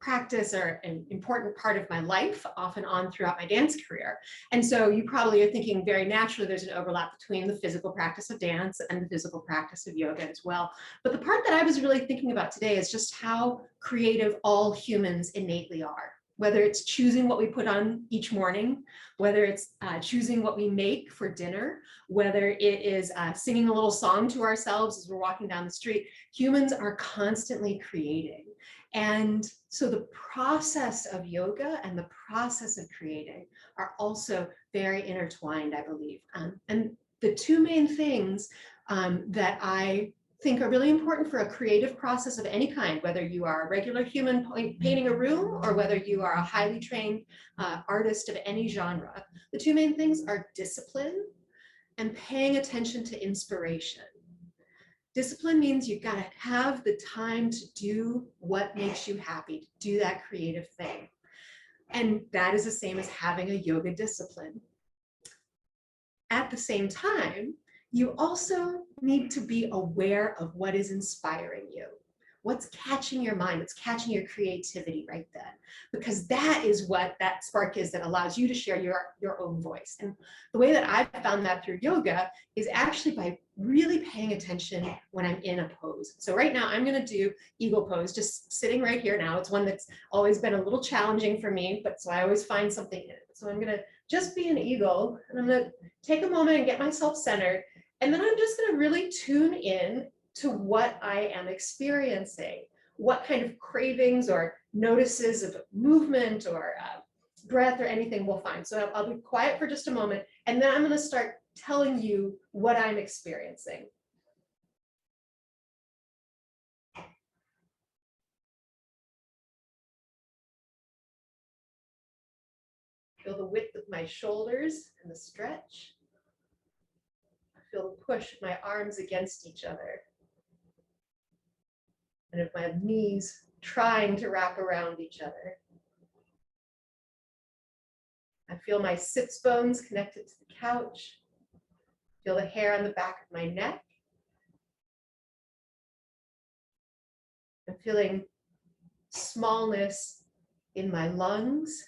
practice or an important part of my life, off and on throughout my dance career. And so you probably are thinking very naturally there's an overlap between the physical practice of dance and the physical practice of yoga as well. But the part that I was really thinking about today is just how creative all humans innately are. Whether it's choosing what we put on each morning, whether it's choosing what we make for dinner, whether it is singing a little song to ourselves as we're walking down the street, humans are constantly creating. And so the process of yoga and the process of creating are also very intertwined, I believe. And the two main things that I think are really important for a creative process of any kind, whether you are a regular human painting a room or whether you are a highly trained artist of any genre, the two main things are discipline and paying attention to inspiration. Discipline means you've got to have the time to do what makes you happy, to do that creative thing. And that is the same as having a yoga discipline. At the same time, you also need to be aware of what is inspiring you. What's catching your mind? What's catching your creativity right then? Because that is what that spark is that allows you to share your own voice. And the way that I've found that through yoga is actually by really paying attention when I'm in a pose. So right now I'm going to do eagle pose, just sitting right here now. It's one that's always been a little challenging for me, but so I always find something in it. So I'm going to just be an eagle, and I'm going to take a moment and get myself centered. And then I'm just going to really tune in to what I am experiencing, what kind of cravings or notices of movement or breath or anything we'll find. So I'll be quiet for just a moment, and then I'm going to start telling you what I'm experiencing. Feel the width of my shoulders and the stretch. Feel the push of my arms against each other. And of my knees trying to wrap around each other. I feel my sits bones connected to the couch. Feel the hair on the back of my neck. I'm feeling smallness in my lungs.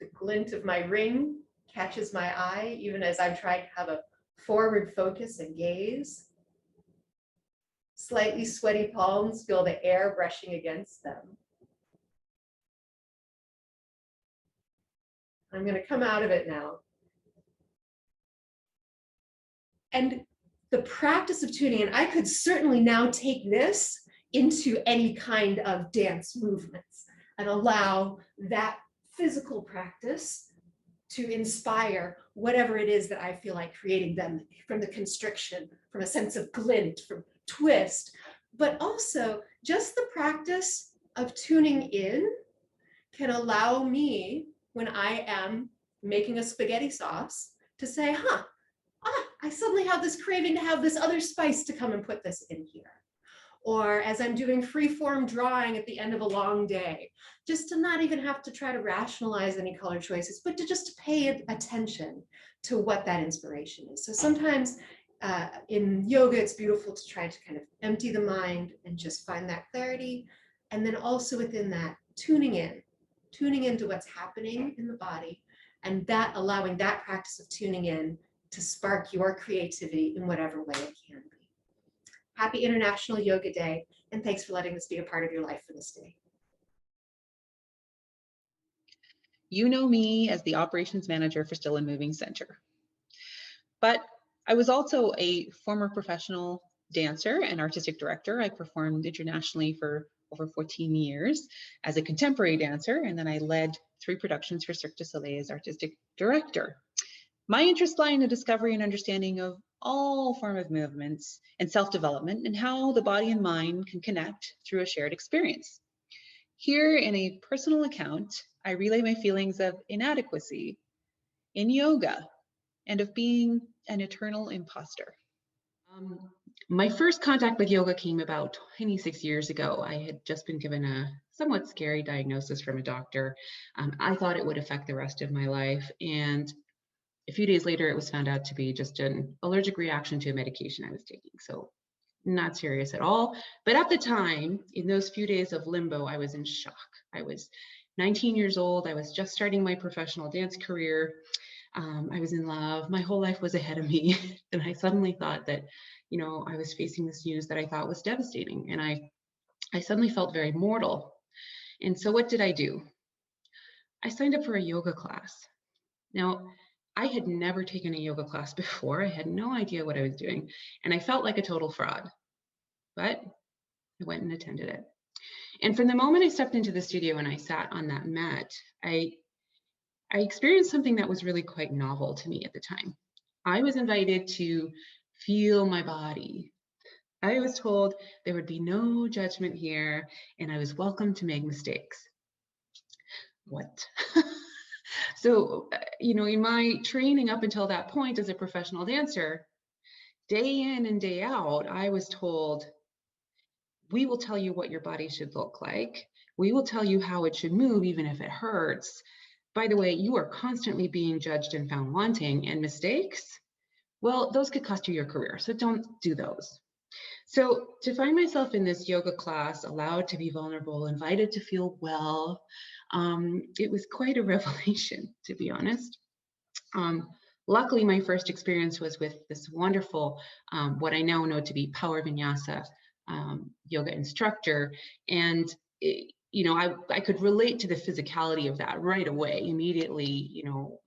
The glint of my ring catches my eye, even as I'm trying to have a forward focus and gaze. Slightly sweaty palms feel the air brushing against them. I'm going to come out of it now. And the practice of tuning in, I could certainly now take this into any kind of dance movements and allow that physical practice to inspire whatever it is that I feel like creating them, from the constriction, from a sense of glint, from twist, but also just the practice of tuning in can allow me, when I am making a spaghetti sauce, to say, I suddenly have this craving to have this other spice to come and put this in here. or as I'm doing free form drawing at the end of a long day, just to not even have to try to rationalize any color choices, but to just pay attention to what that inspiration is. So sometimes in yoga, it's beautiful to try to kind of empty the mind and just find that clarity. And then also within that, tuning into what's happening in the body, and that allowing that practice of tuning in to spark your creativity in whatever way it can be. Happy International Yoga Day, and thanks for letting this be a part of your life for this day. You know me as the operations manager for Still and Moving Center. But I was also a former professional dancer and artistic director. I performed internationally for over 14 years as a contemporary dancer, and then I led 3 productions for Cirque du Soleil as artistic director. My interests lie in the discovery and understanding of all form of movements and self-development and how the body and mind can connect through a shared experience. Here in a personal account, I relay my feelings of inadequacy in yoga and of being an eternal imposter. My first contact with yoga came about 26 years ago. I had just been given a somewhat scary diagnosis from a doctor. I thought it would affect the rest of my life. And a few days later, it was found out to be just an allergic reaction to a medication I was taking. So not serious at all. But at the time, in those few days of limbo, I was in shock. I was 19 years old. I was just starting my professional dance career. I was in love. My whole life was ahead of me. And I suddenly thought that, I was facing this news that I thought was devastating. And I suddenly felt very mortal. And so what did I do? I signed up for a yoga class. Now, I had never taken a yoga class before. I had no idea what I was doing. And I felt like a total fraud. But I went and attended it. And from the moment I stepped into the studio and I sat on that mat, I experienced something that was really quite novel to me at the time. I was invited to feel my body. I was told there would be no judgment here and I was welcome to make mistakes. What? So, in my training up until that point as a professional dancer, day in and day out, I was told, we will tell you what your body should look like. We will tell you how it should move, even if it hurts. By the way, you are constantly being judged and found wanting, and mistakes, well, those could cost you your career. So don't do those. So to find myself in this yoga class, allowed to be vulnerable, invited to feel well, it was quite a revelation, to be honest. Luckily, my first experience was with this wonderful, what I now know to be power vinyasa yoga instructor. And, I could relate to the physicality of that right away, immediately,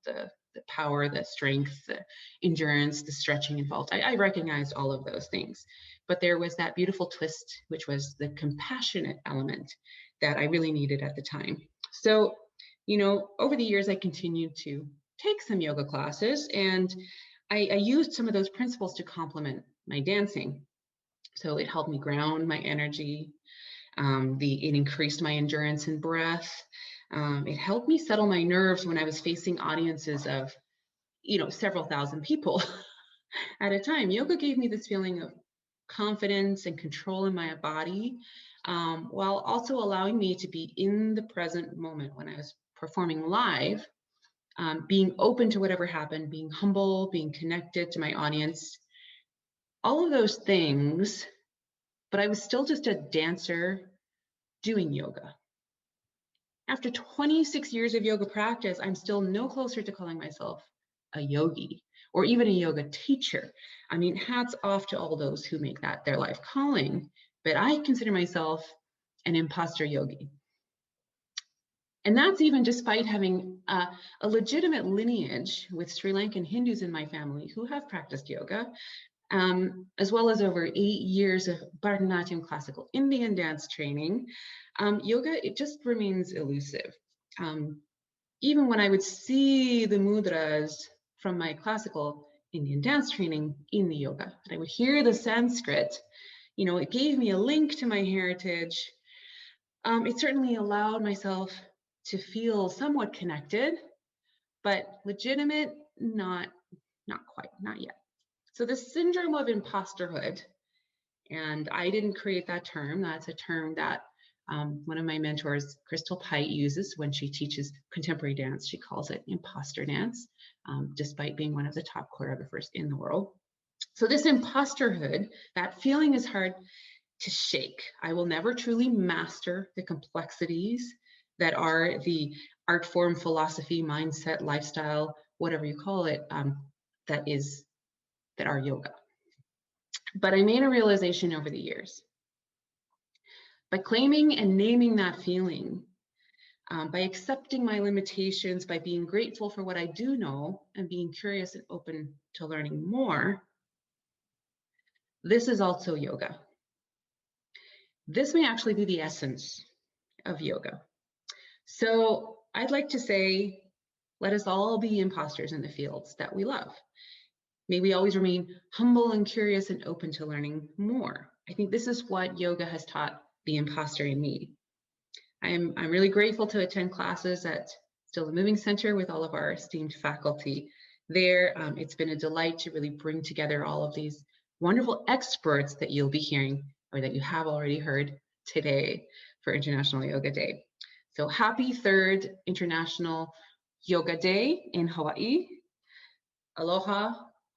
the power, the strength, the endurance, the stretching involved. I recognized all of those things. But there was that beautiful twist, which was the compassionate element that I really needed at the time. So, over the years, I continued to take some yoga classes, and I used some of those principles to complement my dancing. So it helped me ground my energy. It increased my endurance and breath. It helped me settle my nerves when I was facing audiences of, several thousand people at a time. Yoga gave me this feeling of confidence and control in my body, while also allowing me to be in the present moment when I was performing live, being open to whatever happened, being humble, being connected to my audience, all of those things. But I was still just a dancer doing yoga. After 26 years of yoga practice, I'm still no closer to calling myself a yogi or even a yoga teacher. I mean, hats off to all those who make that their life calling, but I consider myself an imposter yogi. And that's even despite having a legitimate lineage with Sri Lankan Hindus in my family who have practiced yoga, as well as over 8 years of Bharatanatyam classical Indian dance training. Yoga, it just remains elusive. Even when I would see the mudras from my classical Indian dance training in the yoga, and I would hear the Sanskrit, it gave me a link to my heritage. It certainly allowed myself to feel somewhat connected, but legitimate, not quite, not yet. So the syndrome of imposterhood And I didn't create that term. That's a term that one of my mentors, Crystal Pite, uses when she teaches contemporary dance. She calls it imposter dance, despite being one of the top choreographers in the world. So this imposterhood, that feeling is hard to shake. I will never truly master the complexities that are the art form, philosophy, mindset, lifestyle, whatever you call it, that are yoga. But I made a realization over the years. By claiming and naming that feeling, by accepting my limitations, by being grateful for what I do know and being curious and open to learning more, this is also yoga. This may actually be the essence of yoga. So I'd like to say, let us all be imposters in the fields that we love. May we always remain humble and curious and open to learning more. I think this is what yoga has taught the imposter in me. I'm really grateful to attend classes at Still the Moving Center with all of our esteemed faculty there. It's been a delight to really bring together all of these wonderful experts that you'll be hearing, or that you have already heard today for International Yoga Day. So happy 3rd International Yoga Day in Hawaii. Aloha,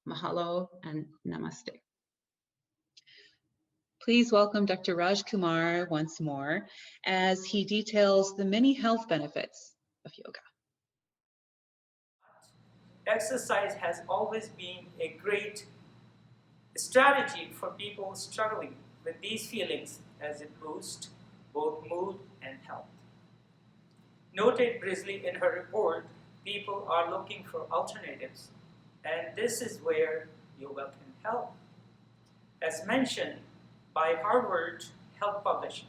mahalo, and namaste. Please welcome Dr. Raj Kumar once more as he details the many health benefits of yoga. Exercise has always been a great strategy for people struggling with these feelings, as it boosts both mood and health. Noted Brisley in her report, people are looking for alternatives, and this is where yoga can help. As mentioned by Harvard Health Publishing,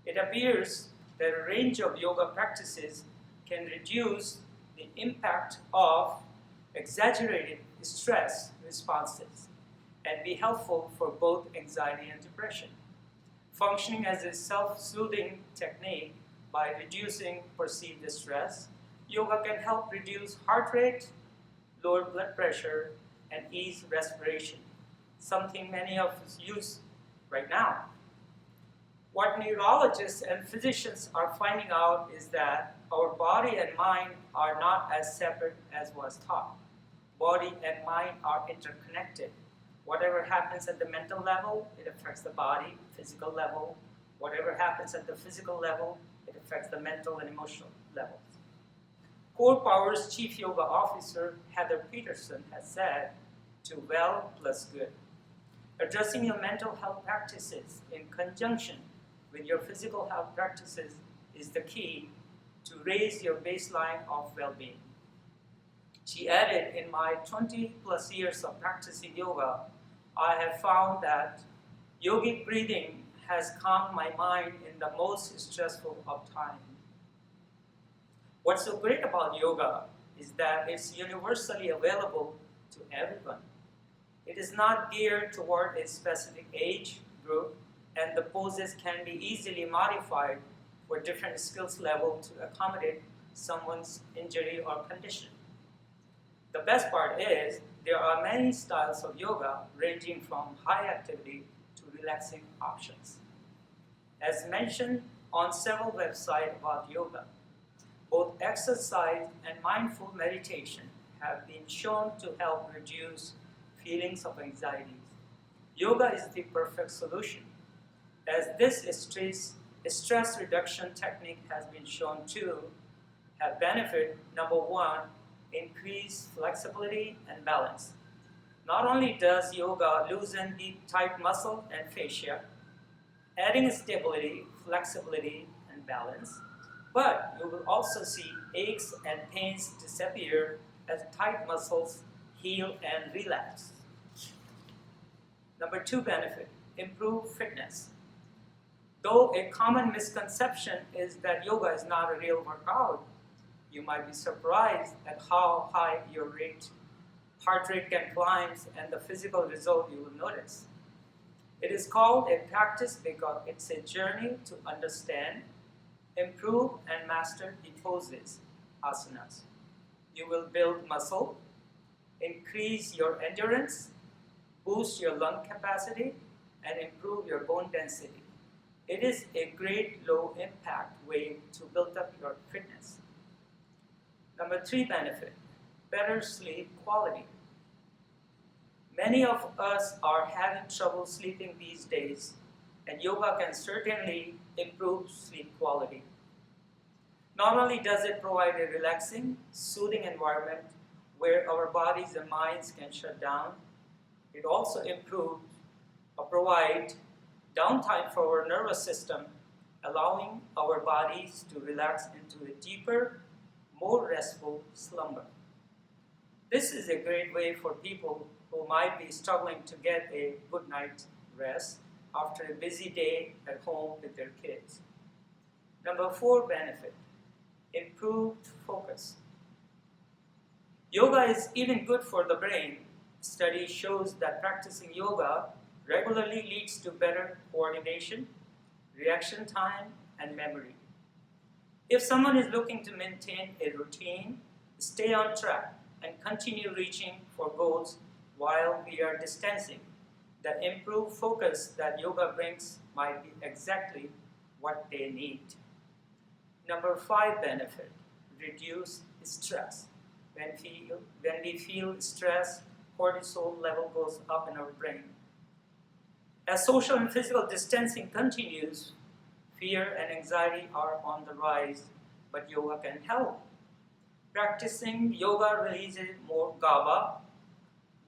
it appears that a range of yoga practices can reduce the impact of exaggerated stress responses and be helpful for both anxiety and depression. Functioning as a self-soothing technique by reducing perceived stress, yoga can help reduce heart rate, lower blood pressure, and ease respiration, something many of us use right now. What neurologists and physicians are finding out is that our body and mind are not as separate as was thought. Body and mind are interconnected. Whatever happens at the mental level, it affects the body, physical level. Whatever happens at the physical level, it affects the mental and emotional levels. Core Power's Chief Yoga Officer, Heather Peterson, has said, to well plus good. Addressing your mental health practices in conjunction with your physical health practices is the key to raise your baseline of well-being. She added, in my 20 plus years of practicing yoga, I have found that yogic breathing has calmed my mind in the most stressful of times. What's so great about yoga is that it's universally available to everyone. It is not geared toward a specific age group, and the poses can be easily modified for different skills level to accommodate someone's injury or condition. The best part is there are many styles of yoga ranging from high activity to relaxing options. As mentioned on several websites about yoga, both exercise and mindful meditation have been shown to help reduce feelings of anxiety. Yoga is the perfect solution, as this stress reduction technique has been shown to have benefit, number one, increase flexibility and balance. Not only does yoga loosen the tight muscle and fascia, adding stability, flexibility, and balance, but you will also see aches and pains disappear as tight muscles heal and relax. Number two benefit, improve fitness. Though a common misconception is that yoga is not a real workout, you might be surprised at how high your heart rate can climb and the physical result you will notice. It is called a practice because it's a journey to understand, improve, and master the poses, asanas. You will build muscle, increase your endurance, boost your lung capacity, and improve your bone density. It is a great low impact way to build up your fitness. Number 3 benefit, better sleep quality. Many of us are having trouble sleeping these days, and yoga can certainly improve sleep quality. Not only does it provide a relaxing, soothing environment where our bodies and minds can shut down, it also provides downtime for our nervous system, allowing our bodies to relax into a deeper, more restful slumber. This is a great way for people who might be struggling to get a good night's rest after a busy day at home with their kids. Number 4 benefit, improved focus. Yoga is even good for the brain. Study shows that practicing yoga regularly leads to better coordination, reaction time, and memory. If someone is looking to maintain a routine, stay on track, and continue reaching for goals while we are distancing, the improved focus that yoga brings might be exactly what they need. Number 5 benefit, reduce stress. When we feel stress, cortisol level goes up in our brain. As social and physical distancing continues, fear and anxiety are on the rise, but yoga can help. Practicing yoga releases more GABA,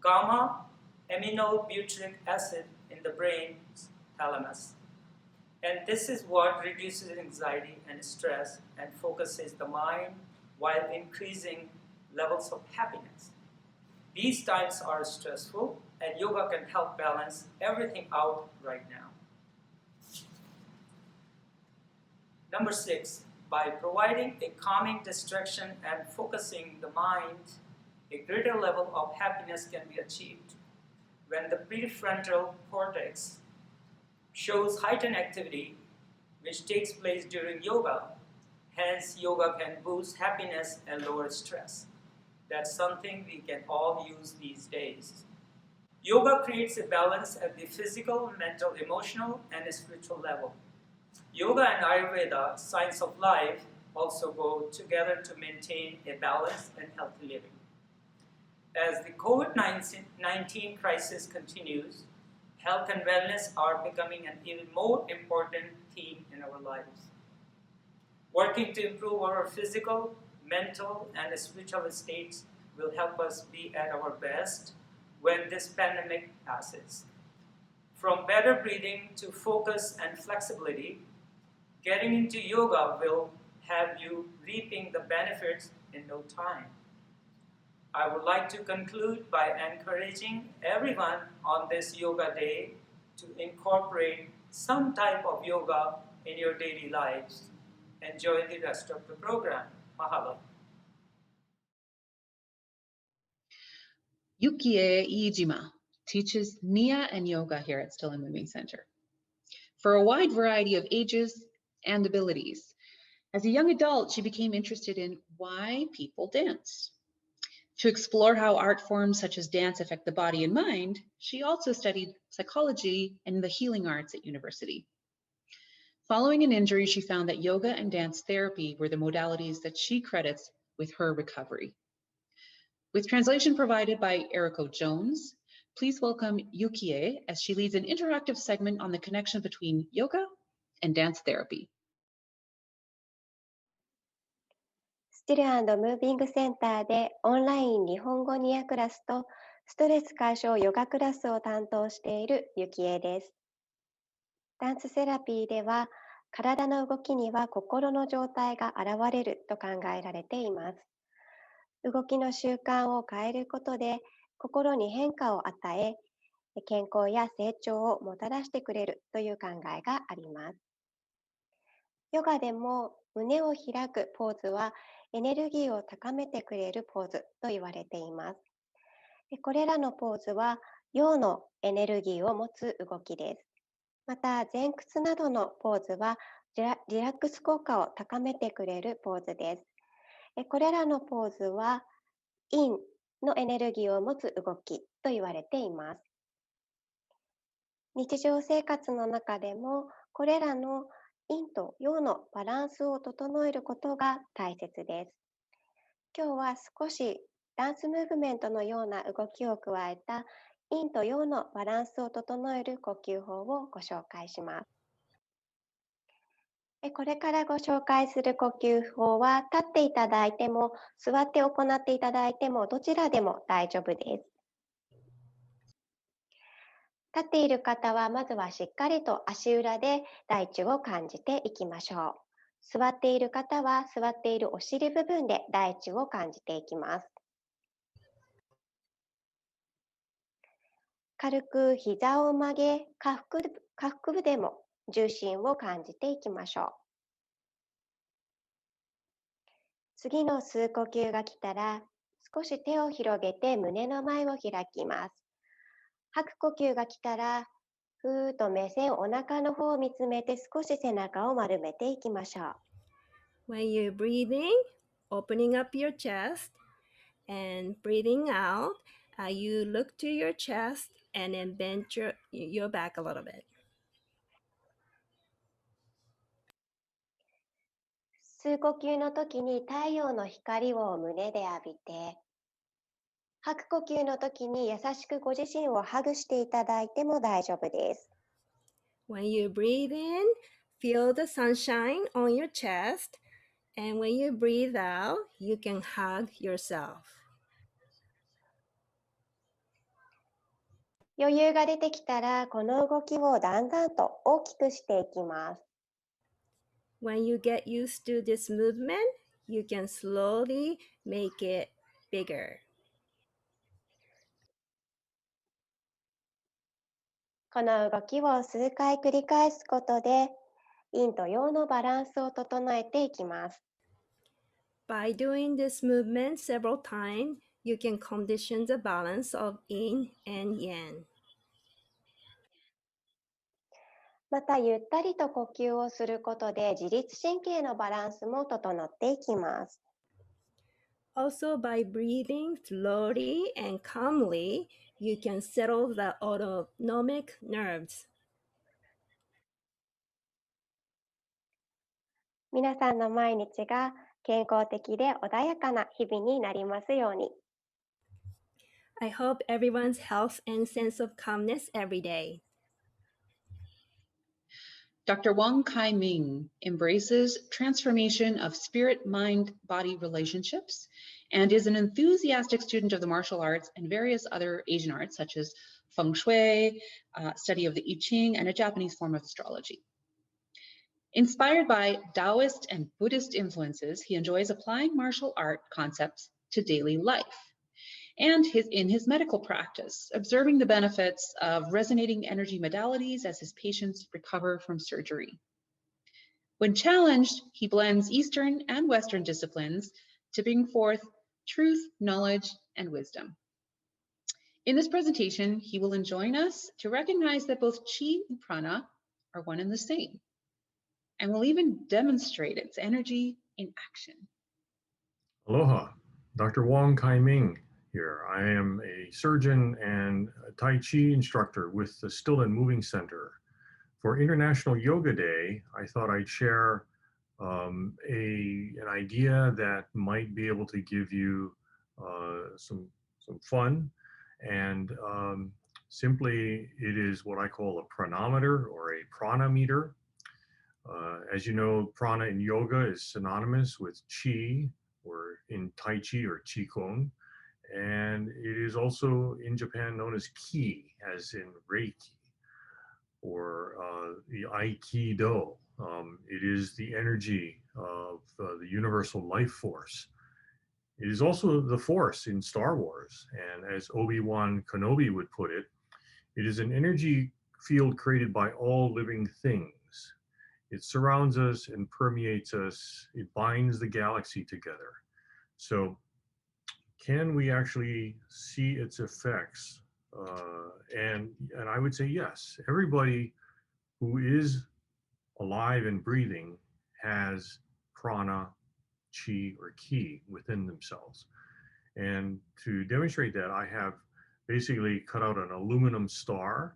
gamma aminobutyric acid in the brain's thalamus. And this is what reduces anxiety and stress and focuses the mind while increasing levels of happiness. These times are stressful, and yoga can help balance everything out right now. Number 6, by providing a calming distraction and focusing the mind, a greater level of happiness can be achieved. When the prefrontal cortex shows heightened activity, which takes place during yoga, hence yoga can boost happiness and lower stress. That's something we can all use these days. Yoga creates a balance at the physical, mental, emotional, and spiritual level. Yoga and Ayurveda, science of life, also go together to maintain a balanced and healthy living. As the COVID-19 crisis continues, health and wellness are becoming an even more important theme in our lives. Working to improve our physical, mental, and spiritual states will help us be at our best when this pandemic passes. From better breathing to focus and flexibility, getting into yoga will have you reaping the benefits in no time. I would like to conclude by encouraging everyone on this yoga day to incorporate some type of yoga in your daily lives. Enjoy the rest of the program. Mahalo. Yukie Iijima teaches Nia and yoga here at Still and Moving Center for a wide variety of ages and abilities. As a young adult, she became interested in why people dance. To explore how art forms such as dance affect the body and mind, she also studied psychology and the healing arts at university. Following an injury, she found that yoga and dance therapy were the modalities that she credits with her recovery. With translation provided by Eriko Jones, please welcome Yukie as she leads an interactive segment on the connection between yoga and dance therapy. スティル&ムービングセンターでオンライン日本語ニアクラスとストレス解消ヨガクラスを担当しているゆきえです。ダンスセラピーでは体の動きには心の状態が現れると考えられています。動きの習慣を変えることで心に変化を与え、健康や成長をもたらしてくれるという考えがあります。ヨガでも胸を開くポーズはエネルギーを高めてくれるポーズと言われています。これらのポーズは陽のエネルギーを持つ動きです。また前屈などのポーズはリラックス効果を高めてくれるポーズです。これらのポーズは陰のエネルギーを持つ動きと言われています。日常生活の中でもこれらの陰と陽のバランスを整えることが大切です。今日は少しダンスムーブメントのような動きを加えた陰と陽のバランスを整える呼吸法をご紹介します。これからご紹介する呼吸法は立っていただいても座って行っていただいてもどちらでも大丈夫です。立っている方はまずはしっかりと足裏で大地を感じていきましょう。座っている方は座っているお尻部分で大地を感じていきます。軽く膝を曲げ、下腹部でも重心を感じていきましょう。次の吸う呼吸が来たら、少し手を広げて胸の前を開きます。吐く呼吸が来たら、ふーっと目線お腹の方を見つめて少し背中を丸めていきましょう。When you're breathing, opening up your chest and breathing out, you look to your chest and then bend your back a little bit. 吸う呼吸の時に太陽の光を胸で浴びて、吐く呼吸の時に優しくご自身をハグしていただいても大丈夫です。When you breathe in, feel the sunshine on your chest, and when you breathe out, you can hug yourself. 余裕が出てきたら、この動きをだんだんと大きくしていきます。When you get used to this movement, you can slowly make it bigger. この動きを数回繰り返すことで、陰と陽のバランスを整えていきます。By doing this movement several times, you can condition the balance of yin and yang. また、ゆったりと呼吸をすることで、自律神経のバランスも整っていきます。Also, by breathing slowly and calmly, you can settle the autonomic nerves. 皆さんの毎日が健康的で穏やかな日々になりますように。I hope everyone's health and sense of calmness every day. Dr. Wang Kai-ming embraces transformation of spirit-mind-body relationships and is an enthusiastic student of the martial arts and various other Asian arts, such as feng shui, study of the I Ching, and a Japanese form of astrology. Inspired by Taoist and Buddhist influences, he enjoys applying martial art concepts to daily life and in his medical practice, observing the benefits of resonating energy modalities as his patients recover from surgery. When challenged, he blends Eastern and Western disciplines to bring forth truth, knowledge, and wisdom. In this presentation, he will enjoin us to recognize that both Qi and Prana are one and the same, and will even demonstrate its energy in action. Aloha, Dr. Wang Kai-ming here. I am a surgeon and a Tai Chi instructor with the Still and Moving Center. For International Yoga Day, I thought I'd share an idea that might be able to give you some fun. And simply, it is what I call a pranometer or a prana meter. As you know, prana in yoga is synonymous with qi, or in Tai Chi or Qigong. And it is also in Japan known as ki, as in Reiki, or the Aikido. It is the energy of the universal life force. It is also the force in Star Wars. And as Obi-Wan Kenobi would put it, it is an energy field created by all living things. It surrounds us and permeates us. It binds the galaxy together. So can we actually see its effects? And I would say yes. Everybody who is alive and breathing has prana, chi, or ki within themselves. And to demonstrate that, I have basically cut out an aluminum star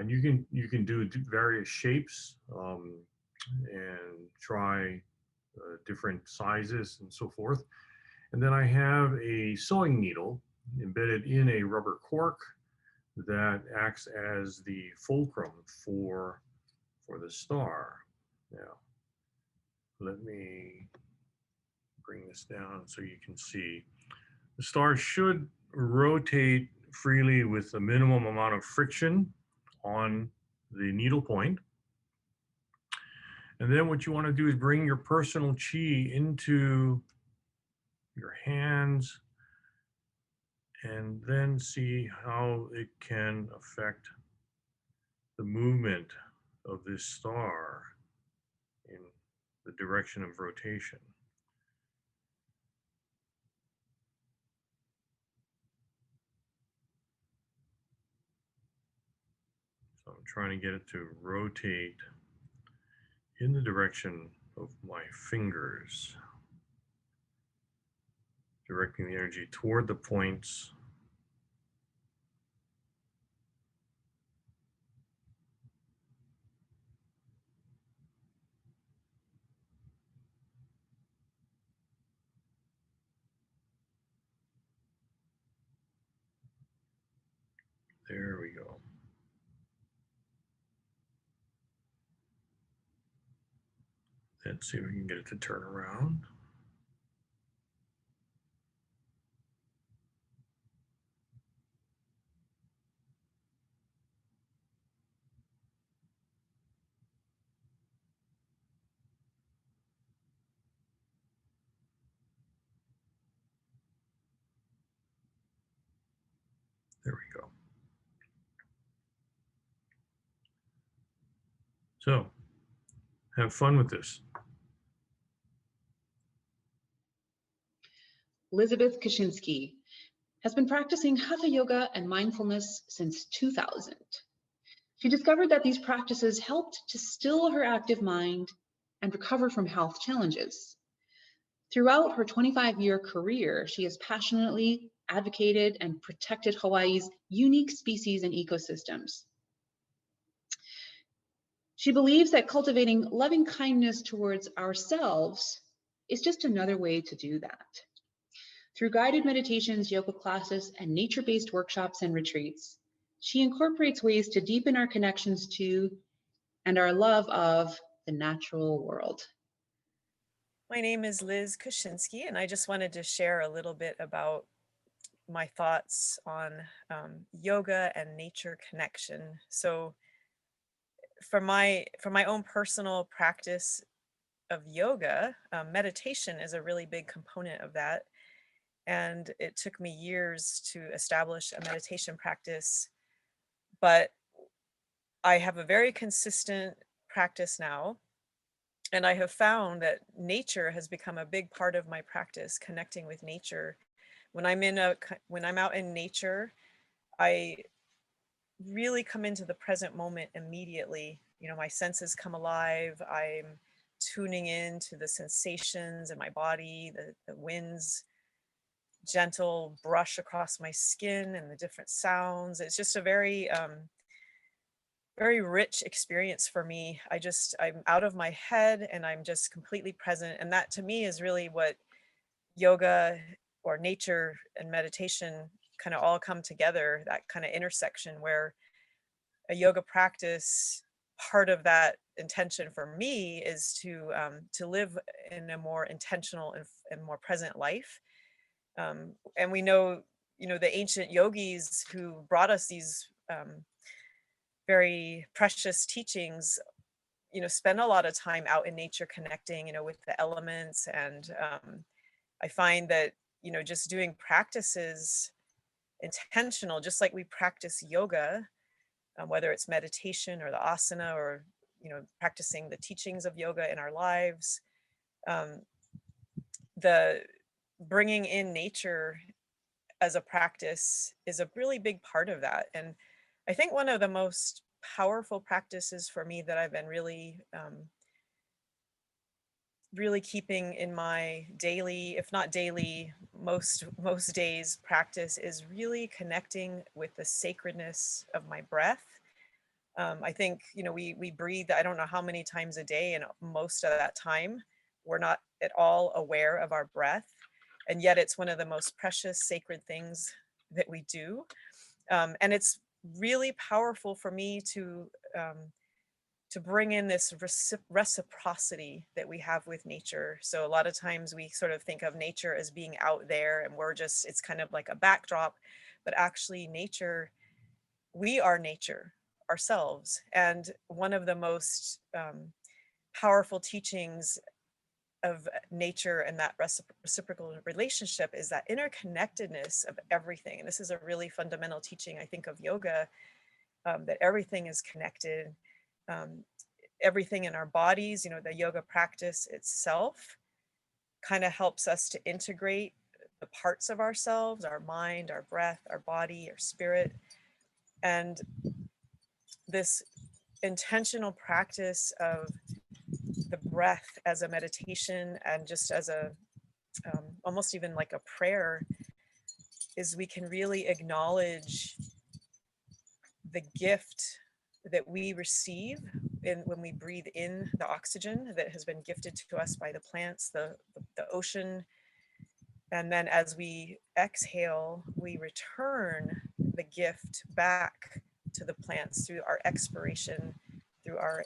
You can do various shapes and try different sizes and so forth. And then I have a sewing needle embedded in a rubber cork that acts as the fulcrum for the star. Now, let me bring this down so you can see. The star should rotate freely with a minimum amount of friction on the needle point. And then what you want to do is bring your personal chi into your hands and then see how it can affect the movement of this star in the direction of rotation. So I'm trying to get it to rotate in the direction of my fingers, directing the energy toward the points. There we go. Let's see if we can get it to turn around. There we go. So, have fun with this. Elizabeth Kaczynski has been practicing Hatha yoga and mindfulness since 2000. She discovered that these practices helped to still her active mind and recover from health challenges. Throughout her 25-year career, she has passionately advocated and protected Hawaii's unique species and ecosystems. She believes that cultivating loving kindness towards ourselves is just another way to do that. Through guided meditations, yoga classes, and nature-based workshops and retreats, she incorporates ways to deepen our connections to and our love of the natural world. My name is Liz Kaczynski, and I just wanted to share a little bit about my thoughts on yoga and nature connection. So for my own personal practice of yoga, meditation is a really big component of that. And it took me years to establish a meditation practice, but I have a very consistent practice now. And I have found that nature has become a big part of my practice, connecting with nature. When I'm out in nature, I really come into the present moment immediately. You know, my senses come alive. I'm tuning in to the sensations in my body, the wind's gentle brush across my skin and the different sounds. It's just a very, very rich experience for me. I'm out of my head and I'm just completely present. And that to me is really what yoga or nature and meditation kind of all come together, that kind of intersection where a yoga practice, part of that intention for me is to live in a more intentional and more present life. And we know, the ancient yogis who brought us these very precious teachings, spend a lot of time out in nature connecting, with the elements. And I find that, just doing practices intentional, just like we practice yoga, whether it's meditation or the asana or, practicing the teachings of yoga in our lives, the bringing in nature as a practice is a really big part of that. And I think one of the most powerful practices for me that I've been really keeping in my daily, if not daily, most days practice is really connecting with the sacredness of my breath. I think, we breathe, I don't know how many times a day, and most of that time, we're not at all aware of our breath. And yet it's one of the most precious, sacred things that we do. And it's really powerful for me to bring in this reciprocity that we have with nature. So a lot of times we sort of think of nature as being out there, and it's kind of like a backdrop, but actually we are nature ourselves. And one of the most powerful teachings of nature and that reciprocal relationship is that interconnectedness of everything. And this is a really fundamental teaching, I think, of yoga, that everything is connected. Everything in our bodies, the yoga practice itself kind of helps us to integrate the parts of ourselves, our mind, our breath, our body, our spirit. And this intentional practice of the breath as a meditation and just as a almost even like a prayer is we can really acknowledge the gift that we receive when we breathe in the oxygen that has been gifted to us by the plants, the ocean. And then as we exhale, we return the gift back to the plants through our expiration, through our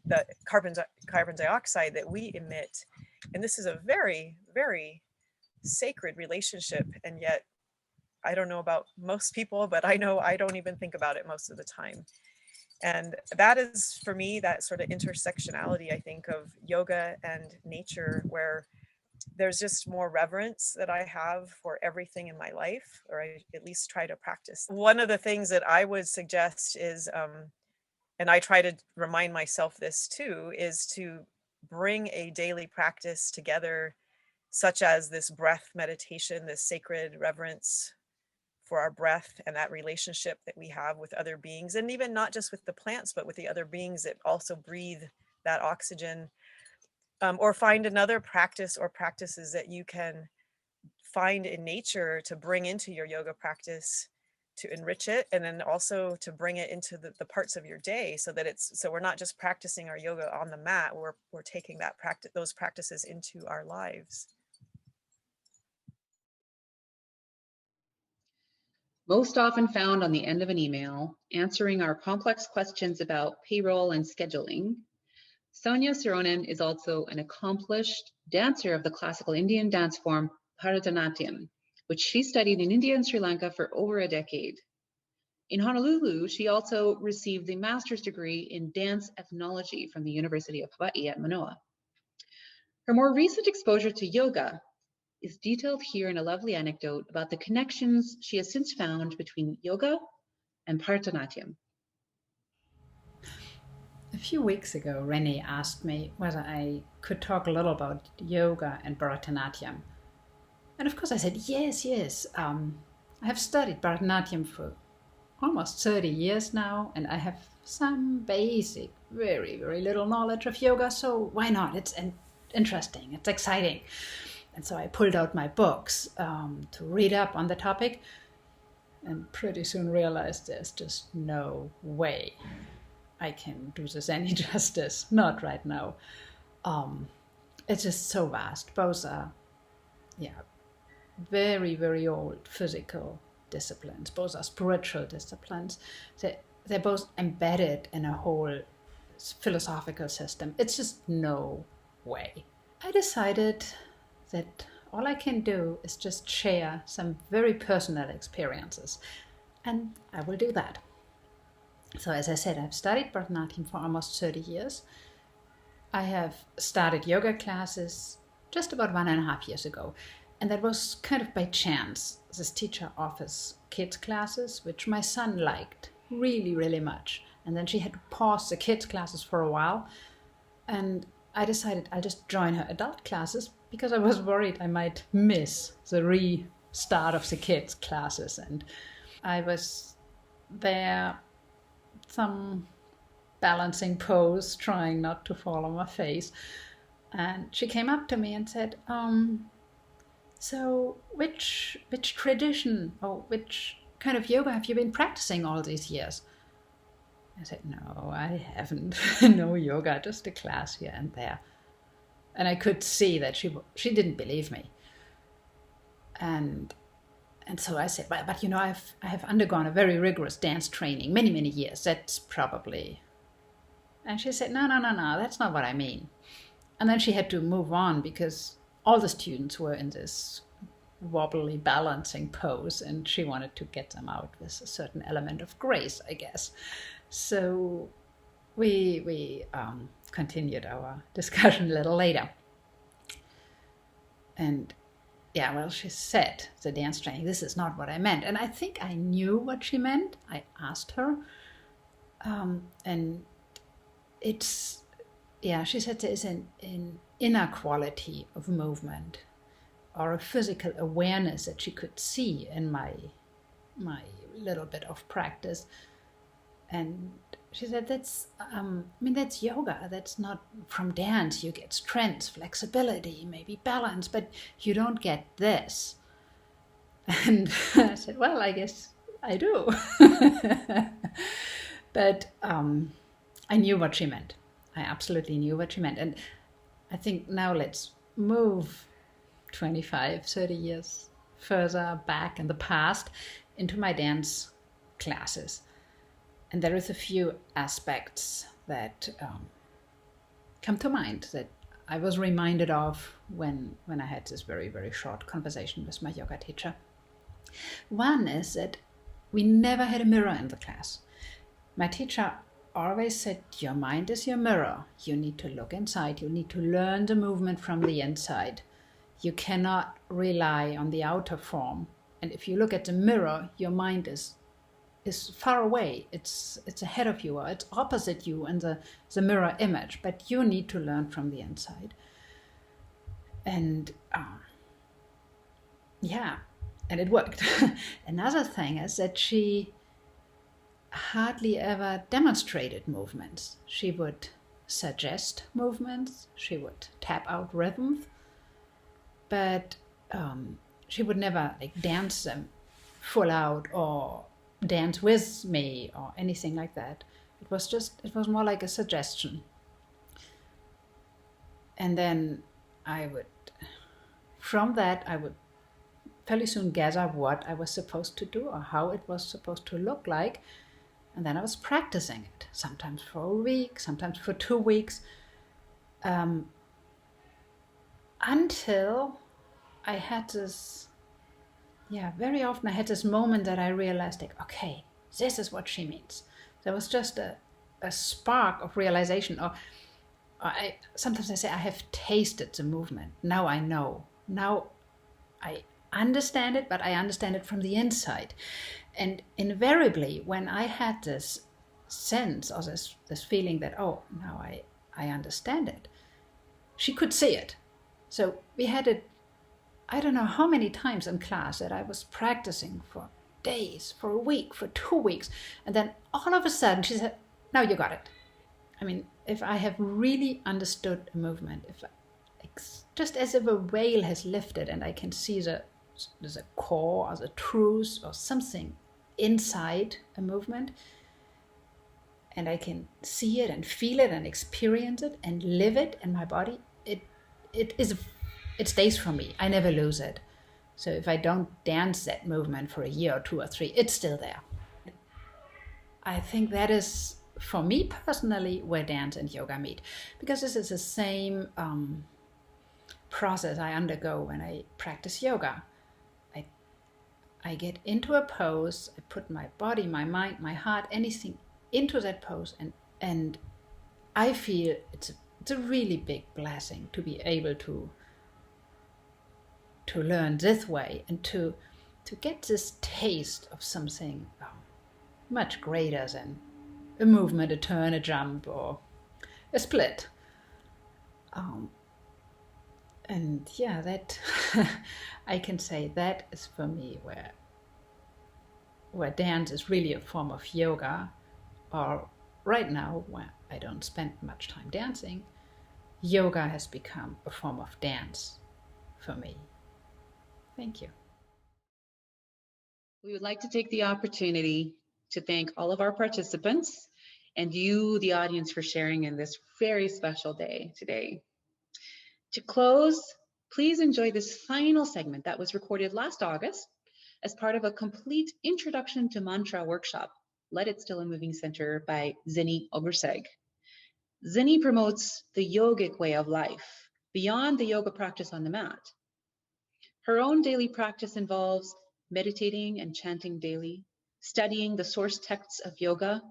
the carbon dioxide that we emit. And this is a very, very sacred relationship. And yet, I don't know about most people, but I know I don't even think about it most of the time. And that is, for me, that sort of intersectionality, I think, of yoga and nature, where there's just more reverence that I have for everything in my life, or I at least try to practice. One of the things that I would suggest is, and I try to remind myself this too, is to bring a daily practice together, such as this breath meditation, this sacred reverence for our breath and that relationship that we have with other beings, and even not just with the plants, but with the other beings that also breathe that oxygen. Or find another practice or practices that you can find in nature to bring into your yoga practice to enrich it, and then also to bring it into the parts of your day, so that we're not just practicing our yoga on the mat, we're taking those practices into our lives. Most often found on the end of an email, answering our complex questions about payroll and scheduling, Sonia Saronan is also an accomplished dancer of the classical Indian dance form Bharatanatyam, which she studied in India and Sri Lanka for over a decade. In Honolulu, she also received a master's degree in dance ethnology from the University of Hawaii at Manoa. Her more recent exposure to yoga is detailed here in a lovely anecdote about the connections she has since found between yoga and Bharatanatyam. A few weeks ago, Renee asked me whether I could talk a little about yoga and Bharatanatyam. And of course I said, yes. I have studied Bharatanatyam for almost 30 years now, and I have some basic, very, very little knowledge of yoga, so why not? It's interesting, it's exciting. And so I pulled out my books to read up on the topic, and pretty soon realized there's just no way I can do this any justice, not right now. It's just so vast. Both are, very, very old physical disciplines. Both are spiritual disciplines. They're both embedded in a whole philosophical system. It's just no way. I decided that all I can do is just share some very personal experiences, and I will do that. So as I said, I've studied Bharatanatyam for almost 30 years. I have started yoga classes just about 1.5 years ago. And that was kind of by chance. This teacher offers kids classes, which my son liked really, really much. And then she had to pause the kids classes for a while. And I decided I'll just join her adult classes because I was worried I might miss the restart of the kids classes. And I was there, some balancing pose, trying not to fall on my face. And she came up to me and said, so which tradition or which kind of yoga have you been practicing all these years? I said, no, I haven't. No yoga, just a class here and there. And I could see that she didn't believe me. And so I said, but you know, I have undergone a very rigorous dance training, many, many years. That's probably. And she said, no, that's not what I mean. And then she had to move on because all the students were in this wobbly balancing pose, and she wanted to get them out with a certain element of grace, I guess. So we continued our discussion a little later. And yeah, well, she said, the dance training, this is not what I meant. And I think I knew what she meant. I asked her. And it's, yeah, she said there is an inner quality of movement or a physical awareness that she could see in my little bit of practice. And she said, that's yoga. That's not from dance. You get strength, flexibility, maybe balance, but you don't get this. And I said, well, I guess I do. But I knew what she meant. I absolutely knew what she meant. And I think now let's move 25, 30 years further back in the past into my dance classes. And there is a few aspects that come to mind that I was reminded of when I had this very, very short conversation with my yoga teacher. One is that we never had a mirror in the class. My teacher always said, your mind is your mirror. You need to look inside. You need to learn the movement from the inside. You cannot rely on the outer form. And if you look at the mirror, your mind is far away. It's ahead of you, or it's opposite you in the mirror image, but you need to learn from the inside. And yeah, and it worked. Another thing is that she hardly ever demonstrated movements. She would suggest movements, she would tap out rhythms, but she would never dance them full out or dance with me or anything like that. It was more like a suggestion. And then from that I would fairly soon gather what I was supposed to do or how it was supposed to look like. And then I was practicing it, sometimes for a week, sometimes for 2 weeks, until I had this, very often I had this moment that I realized, okay, this is what she means. There was just a spark of realization, or sometimes I say, I have tasted the movement. Now I know. Now I understand it, but I understand it from the inside. And invariably, when I had this sense or this feeling that, oh, now I understand it, she could see it. So we had it, I don't know how many times in class that I was practicing for days, for a week, for 2 weeks. And then all of a sudden she said, now you got it. I mean, if I have really understood a movement, just as if a veil has lifted and I can see there's a core or the truth or something inside a movement, and I can see it and feel it and experience it and live it in my body, it stays for me. I never lose it. So if I don't dance that movement for a year or 2 or 3, it's still there. I think that is, for me personally, where dance and yoga meet, because this is the same process I undergo when I practice yoga. I get into a pose, I put my body, my mind, my heart, anything into that pose, and I feel it's a really big blessing to be able to learn this way and to get this taste of something much greater than a movement, a turn, a jump, or a split. And yeah, that I can say that is for me where dance is really a form of yoga, or right now where I don't spend much time dancing, yoga has become a form of dance for me. Thank you. We would like to take the opportunity to thank all of our participants and you, the audience, for sharing in this very special day today. To close, please enjoy this final segment that was recorded last August as part of a complete introduction to mantra workshop led at Still and Moving Center by Zinni Ogerseg. Zinni promotes the yogic way of life beyond the yoga practice on the mat. Her own daily practice involves meditating and chanting daily, studying the source texts of yoga,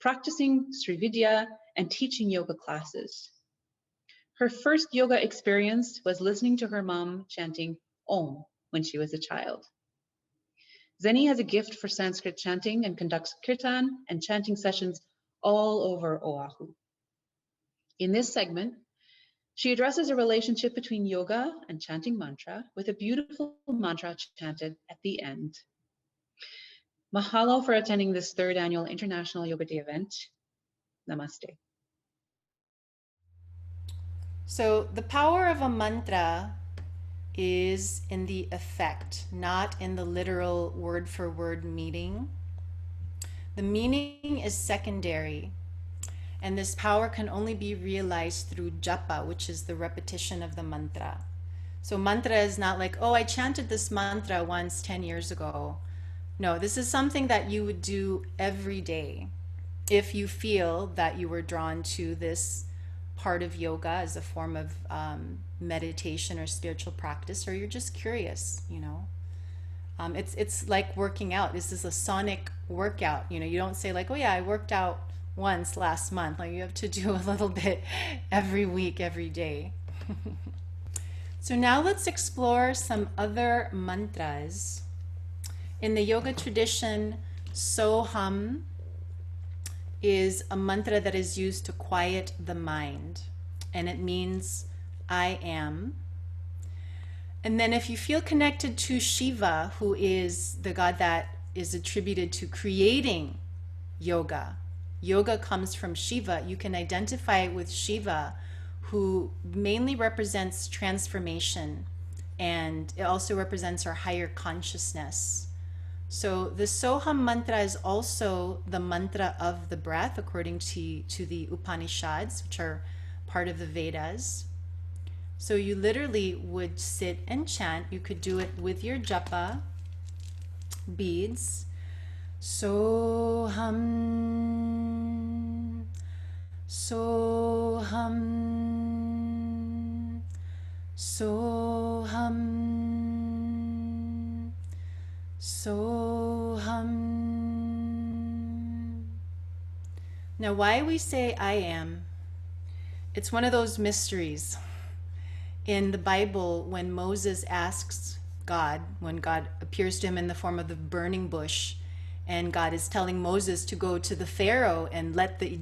practicing Srividya, and teaching yoga classes. Her first yoga experience was listening to her mom chanting Om when she was a child. Zinni has a gift for Sanskrit chanting and conducts kirtan and chanting sessions all over Oahu. In this segment, she addresses a relationship between yoga and chanting mantra with a beautiful mantra chanted at the end. Mahalo for attending this third annual International Yoga Day event. Namaste. So the power of a mantra is in the effect, not in the literal word for word meaning. The meaning is secondary, and this power can only be realized through japa, which is the repetition of the mantra. So mantra is not like, oh, I chanted this mantra once 10 years ago. No, this is something that you would do every day if you feel that you were drawn to this part of yoga as a form of meditation or spiritual practice, or you're just curious, you know. It's like working out. This is a sonic workout. You know, you don't say like, oh yeah, I worked out once last month. Like you have to do a little bit every week, every day. So now let's explore some other mantras. In the yoga tradition, Soham is a mantra that is used to quiet the mind, and it means I am. And then if you feel connected to Shiva, who is the god that is attributed to creating yoga, yoga comes from Shiva, you can identify with Shiva, who mainly represents transformation, and it also represents our higher consciousness. So the Soham mantra is also the mantra of the breath, according to the Upanishads, which are part of the Vedas. So you literally would sit and chant. You could do it with your japa beads. Soham, Soham, Soham, Soham. Now, why we say I am, it's one of those mysteries. In the Bible, when Moses asks God, when God appears to him in the form of the burning bush, and God is telling Moses to go to the Pharaoh and let the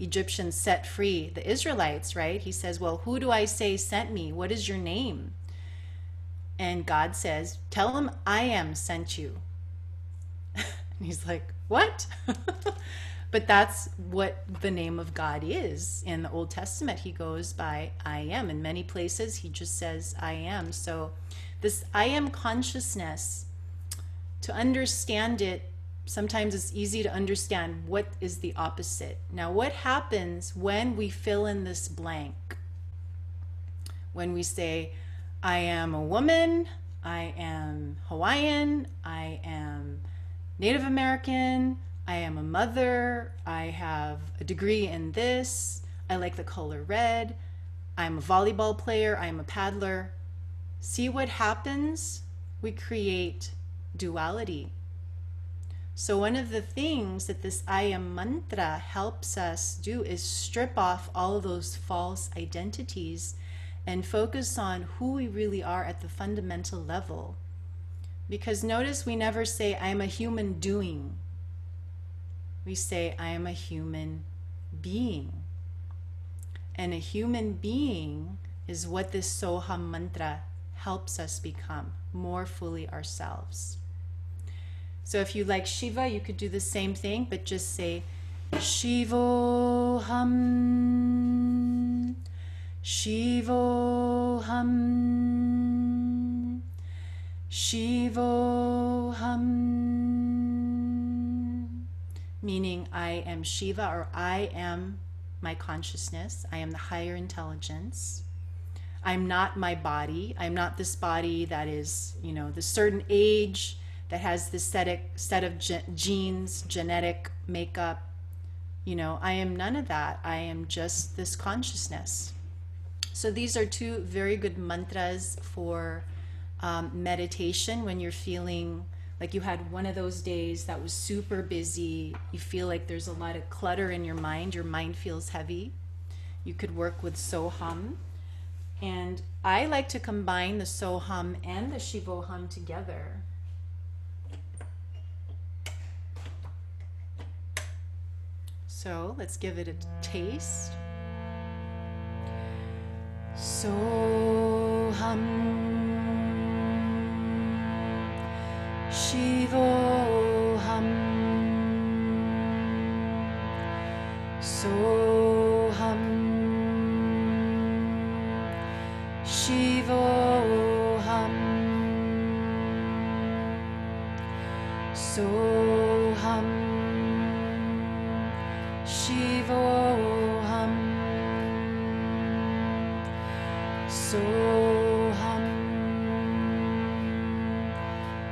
Egyptians set free the Israelites, right? He says, well, who do I say sent me? What is your name? And God says, tell him I am sent you. And he's like, what? But that's what the name of God is. In the Old Testament, he goes by I am. In many places, he just says I am. So this I am consciousness, to understand it, sometimes it's easy to understand what is the opposite. Now, what happens when we fill in this blank? When we say, I am a woman, I am Hawaiian, I am Native American, I am a mother, I have a degree in this, I like the color red, I'm a volleyball player, I'm a paddler. See what happens? We create duality. So one of the things that this I am mantra helps us do is strip off all of those false identities and focus on who we really are at the fundamental level. Because notice we never say I am a human doing. We say I am a human being. And a human being is what this Soham mantra helps us become more fully ourselves. So if you like Shiva, you could do the same thing, but just say Shivoham, Shivoham, Shivoham. meaning I am Shiva, or I am my consciousness. I am the higher intelligence. I'm not my body. I'm not this body that is, the certain age that has this set of genes, genetic makeup. I am none of that. I am just this consciousness. So these are two very good mantras for meditation when you're feeling like you had one of those days that was super busy. You feel like there's a lot of clutter in your mind feels heavy. You could work with Soham. And I like to combine the Soham and the Shivoham together. So let's give it a taste. Soham Shivoham Soham Shivoham Soham Shivoham Soham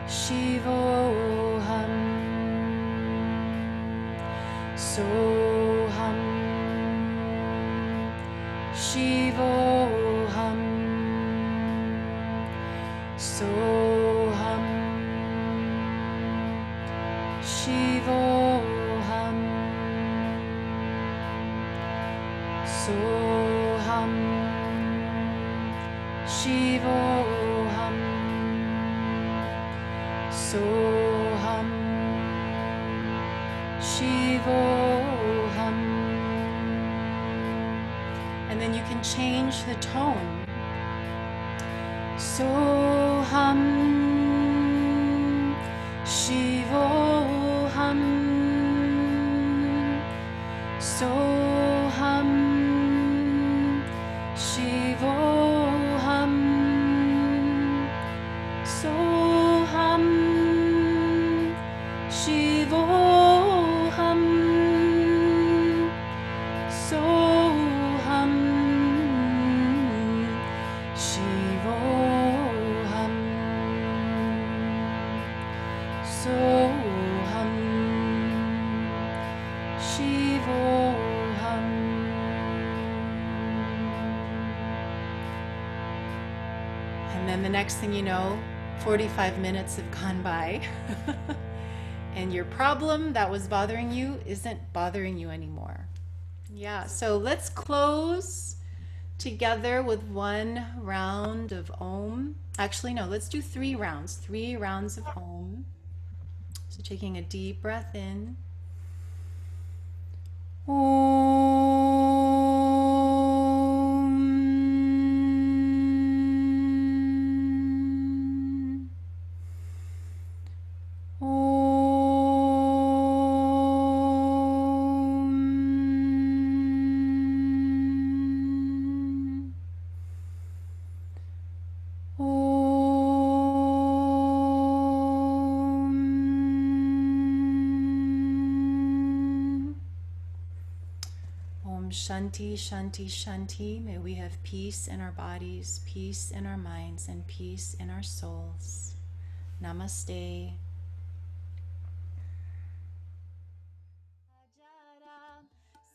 Shivoham Soham Shivoham Soham Shivoham Soham Shivoham Soham Shivoham. And then you can change the tone. Soham Shivoham Soham Shivoham Soham Shivoham Soham Shivoham Soham Shivoham. And then the next thing you know, 45 minutes have gone by and your problem that was bothering you isn't bothering you anymore. Yeah, so let's close together with one round of Om. Actually, no, let's do 3 rounds. 3 rounds of Om. So taking a deep breath in. Shanti, Shanti, Shanti. May we have peace in our bodies, peace in our minds, and peace in our souls. Namaste.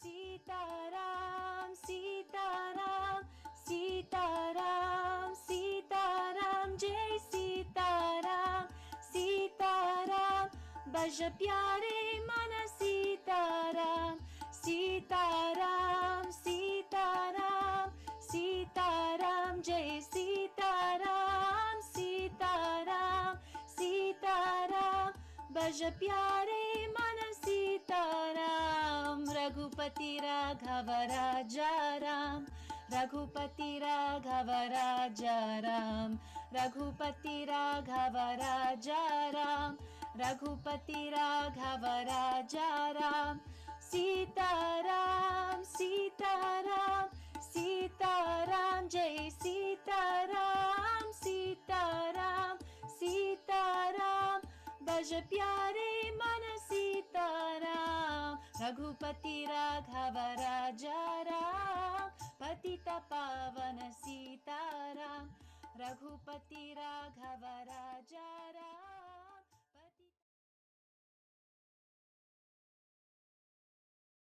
Sitaram, Sitaram, Sitaram, Sitaram, Jai Sitaram, Sitaram, Bhaja Pyare Mana Sitaram, Sitaram, Sitaram, Sitaram, Jai Sitaram, Sitaram, Sitaram, Bhaja Pyare Mana Sitaram, Raghupati Raghava Rajaram, Raghupati Raghava Rajaram, Raghupati Raghava Rajaram, Raghupati Raghava Rajaram, Sitaram, Sitaram, Sitaram, Jai Sitaram, Sitaram, Sitaram, Bhaja Pyare Mana Sitaram. Raghupati Raghav राजा राम पतित पावन सीताराम रघुपति राघव राजा